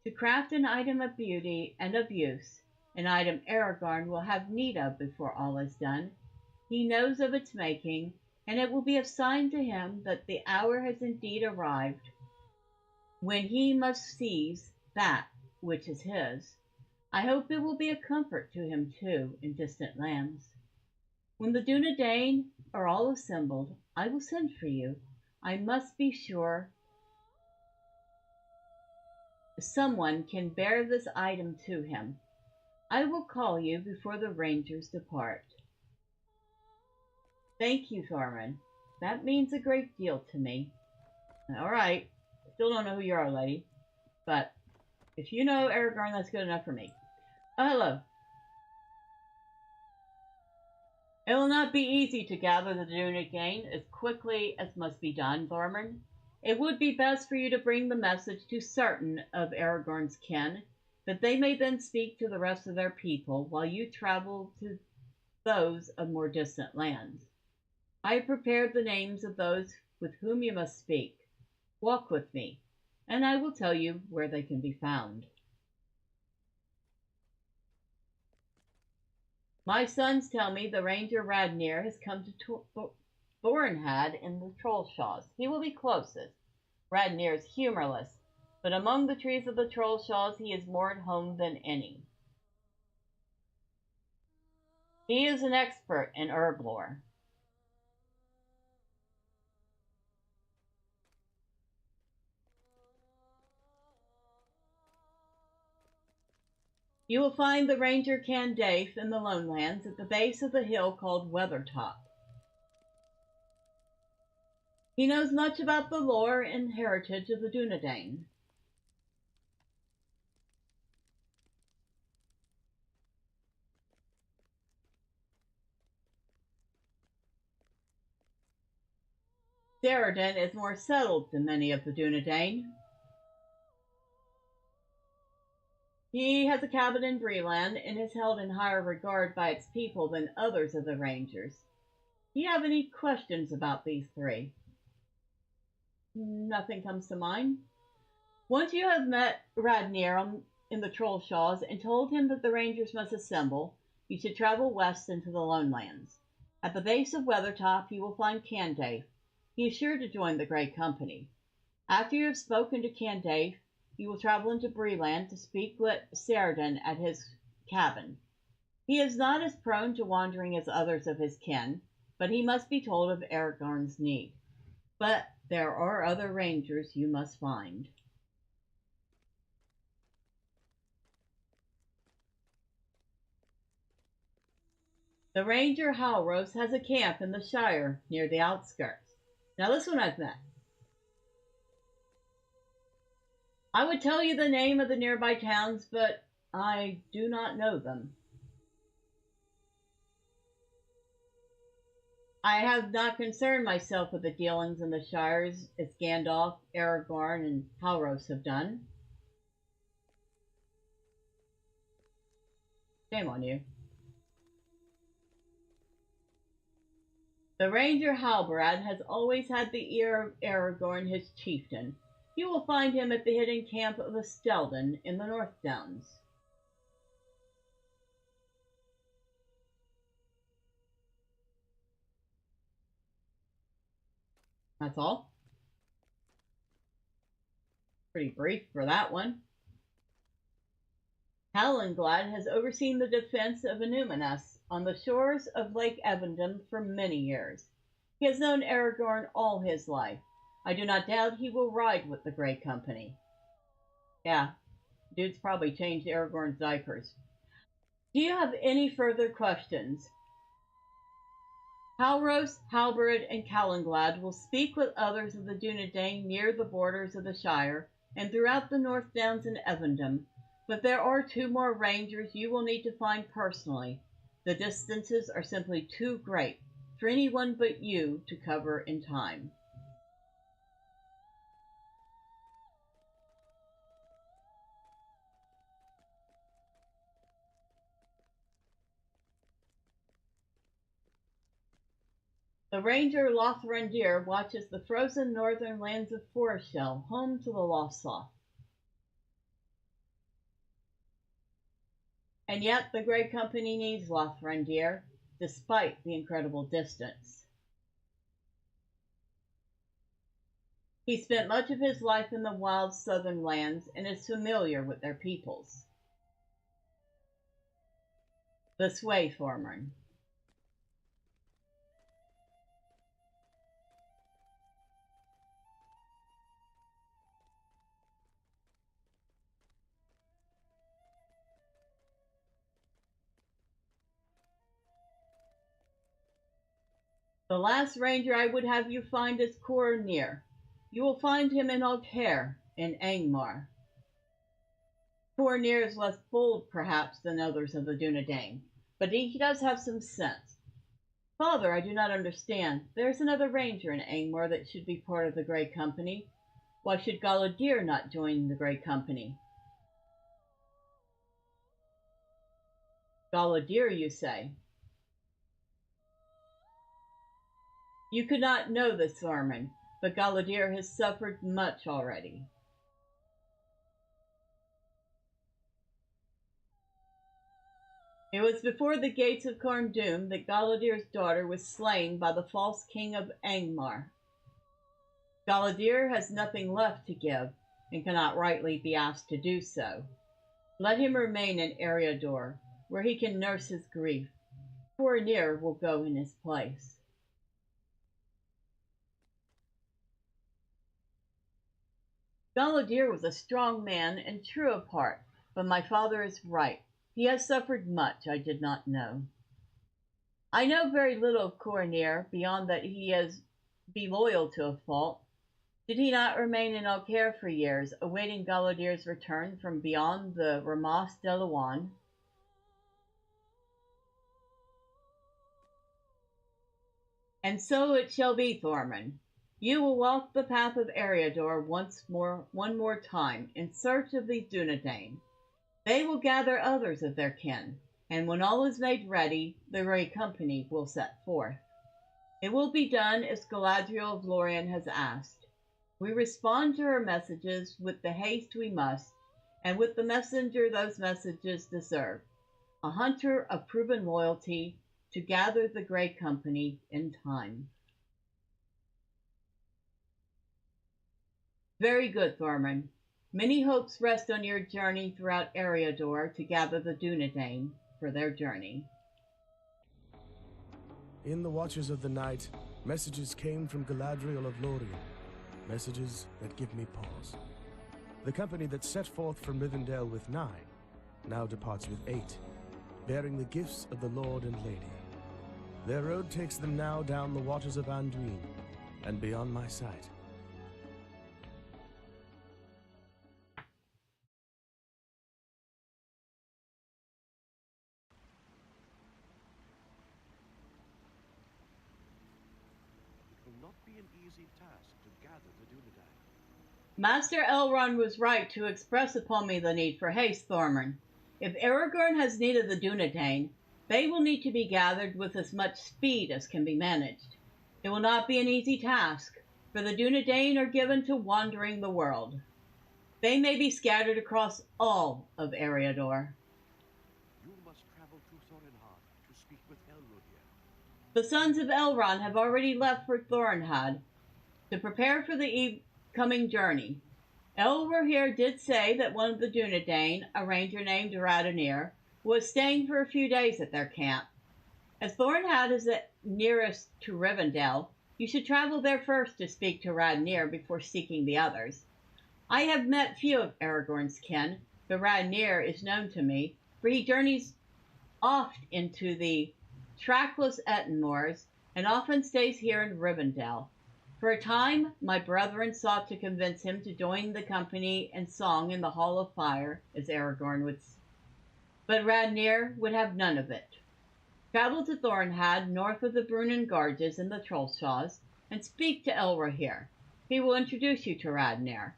to craft an item of beauty and of use, an item Aragorn will have need of before all is done. He knows of its making, and it will be a sign to him that the hour has indeed arrived, when he must seize that which is his. I hope it will be a comfort to him, too, in distant lands. When the Dunedain are all assembled, I will send for you. I must be sure someone can bear this item to him. I will call you before the rangers depart. Thank you, Thormurn. That means a great deal to me. All right. Still don't know who you are, lady. But if you know Aragorn, that's good enough for me. Oh, hello. It will not be easy to gather the Dunedain as quickly as must be done, Thormurn. It would be best for you to bring the message to certain of Aragorn's kin, that they may then speak to the rest of their people while you travel to those of more distant lands. I have prepared the names of those with whom you must speak. Walk with me, and I will tell you where they can be found. My sons tell me the ranger Radnir has come to Thorinhad in the Trollshaws. He will be closest. Radnir is humorless, but among the trees of the Trollshaws he is more at home than any. He is an expert in herb lore. You will find the ranger Candaith in the Lonelands at the base of the hill called Weathertop. He knows much about the lore and heritage of the Dunedain. Theoden is more settled than many of the Dunedain. He has a cabin in Breland and is held in higher regard by its people than others of the Rangers. Do you have any questions about these three? Nothing comes to mind. Once you have met Radnir in the Trollshaws and told him that the Rangers must assemble, you should travel west into the Lonelands. At the base of Weathertop you will find Candave. He is sure to join the Grey Company. After you have spoken to Candave, you will travel into Breland to speak with Cerdan at his cabin. He is not as prone to wandering as others of his kin, but he must be told of Aragorn's need. But there are other rangers you must find. The ranger Halros has a camp in the Shire near the outskirts. Now this one I've met. I would tell you the name of the nearby towns, but I do not know them. I have not concerned myself with the dealings in the Shires as Gandalf, Aragorn, and Halros have done. Shame on you. The ranger Halbarad has always had the ear of Aragorn, his chieftain. You will find him at the hidden camp of Estelden in the North Downs. That's all. Pretty brief for that one. Hallenglad has overseen the defense of Enumenas on the shores of Lake Evandem for many years. He has known Aragorn all his life. I do not doubt he will ride with the Grey Company. Yeah, dude's probably changed Aragorn's diapers. Do you have any further questions? Halros, Halbarad, and Callanglad will speak with others of the Dunedain near the borders of the Shire and throughout the North Downs and Evandem, but there are 2 more rangers you will need to find personally. The distances are simply too great for anyone but you to cover in time. The ranger Lothrandir watches the frozen northern lands of Foreshell, home to the Lothsoth. And yet the Grey Company needs Lothrandir, despite the incredible distance. He spent much of his life in the wild southern lands and is familiar with their peoples. This way, Thormurn. The last ranger I would have you find is Cornir. You will find him in Altair, in Angmar. Cornir is less bold, perhaps, than others of the Dunedain, but he does have some sense. Father, I do not understand. There's another ranger in Angmar that should be part of the Grey Company. Why should Galadir not join the Grey Company? Galadir, you say? You could not know this, Thormurn, but Galadir has suffered much already. It was before the gates of Carndum that Galadir's daughter was slain by the false king of Angmar. Galadir has nothing left to give, and cannot rightly be asked to do so. Let him remain in Eriador, where he can nurse his grief. Cornir will go in his place. Galadir was a strong man and true of heart, but my father is right. He has suffered much I did not know. I know very little of Cornir, beyond that he is loyal to a fault. Did he not remain in Alcair for years, awaiting Galadir's return from beyond the Ramas Delawan? And so it shall be, Thormurn. You will walk the path of Eriador one more time, in search of these Dunedain. They will gather others of their kin, and when all is made ready, the Grey Company will set forth. It will be done as Galadriel of Lorien has asked. We respond to her messages with the haste we must, and with the messenger those messages deserve, a hunter of proven loyalty to gather the Grey Company in time. Very good, Thormurn. Many hopes rest on your journey throughout Eriador to gather the Dunedain for their journey. In the watches of the night, messages came from Galadriel of Lorien. Messages that give me pause. The company that set forth from Rivendell with 9 now departs with 8, bearing the gifts of the Lord and Lady. Their road takes them now down the waters of Anduin and beyond my sight. It will not be an easy task to gather the Dunedain. Master Elrond was right to express upon me the need for haste, Thormurn. If Aragorn has need of the Dunedain, they will need to be gathered with as much speed as can be managed. It will not be an easy task, for the Dunedain are given to wandering the world. They may be scattered across all of Eriador. You must travel to Thorinhad to speak with Elrodir. The sons of Elrond have already left for Thorinhad to prepare for the coming journey. Elrodir did say that one of the Dunedain, a ranger named Radonir, was staying for a few days at their camp. As Thorinhad is the nearest to Rivendell, you should travel there first to speak to Radonir before seeking the others. I have met few of Aragorn's kin, but Radonir is known to me, for he journeys oft into the trackless Ettenmoors and often stays here in Rivendell. For a time, my brethren sought to convince him to join the company and song in the Hall of Fire, as Aragorn would say. But Radonir would have none of it. Travel to Thorinhad, north of the Brunnen Gorges and the Trollshaws, and speak to Elrodir. He will introduce you to Radonir.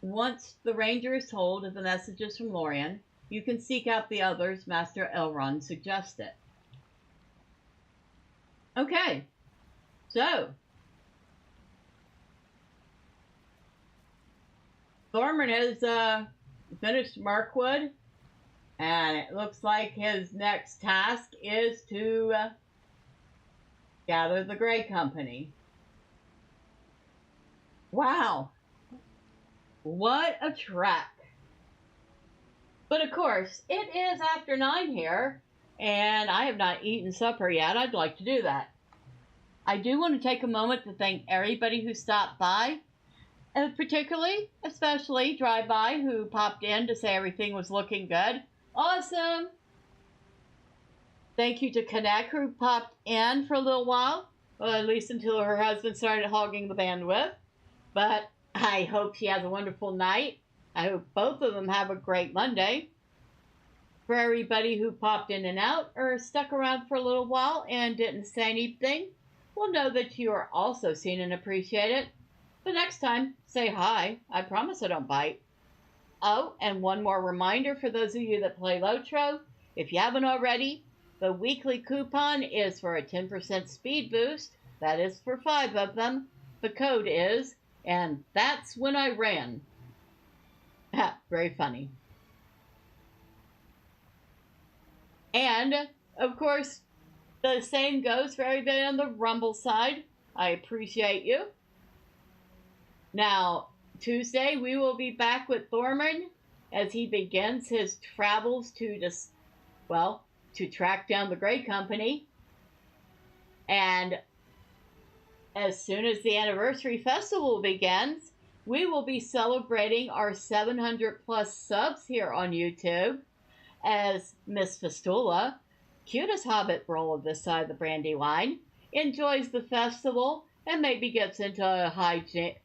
Once the ranger is told of the messages from Lorien, you can seek out the others Master Elrond suggested. Okay, so Thormurn has finished Mirkwood, and it looks like his next task is to gather the Grey Company. Wow, what a trek. But of course, it is after 9 here, and I have not eaten supper yet. I'd like to do that. I do want to take a moment to thank everybody who stopped by, particularly, especially Drive-By, who popped in to say everything was looking good. Awesome! Thank you to Connect, who popped in for a little while, well, at least until her husband started hogging the bandwidth. But I hope she has a wonderful night. I hope both of them have a great Monday. For everybody who popped in and out or stuck around for a little while and didn't say anything, we'll know that you are also seen and appreciated. But next time, say hi. I promise I don't bite. Oh, and one more reminder for those of you that play LOTRO, if you haven't already, the weekly coupon is for a 10% speed boost. That is for 5 of them. The code is, and that's when I ran. Very funny. And, of course, the same goes for everybody on the Rumble side. I appreciate you. Now, Tuesday, we will be back with Thormurn as he begins his travels to track down the Grey Company. And as soon as the anniversary festival begins, we will be celebrating our 700 plus subs here on YouTube as Miss Fistula, cutest hobbit roll of this side of the Brandywine, enjoys the festival and maybe gets into a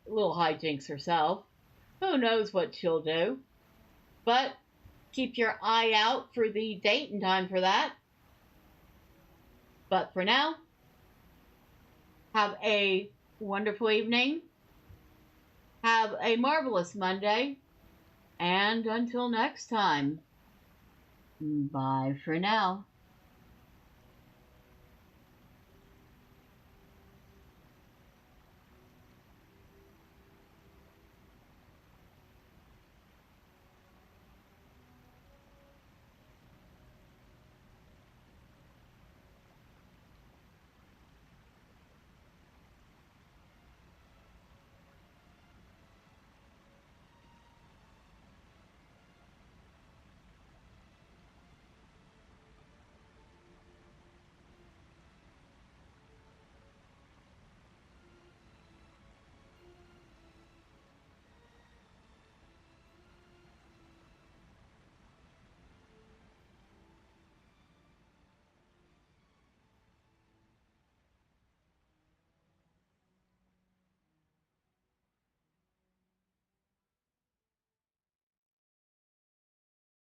little hijinks herself. Who knows what she'll do? But keep your eye out for the date and time for that. But for now, have a wonderful evening. Have a marvelous Monday. And until next time, Bye for now.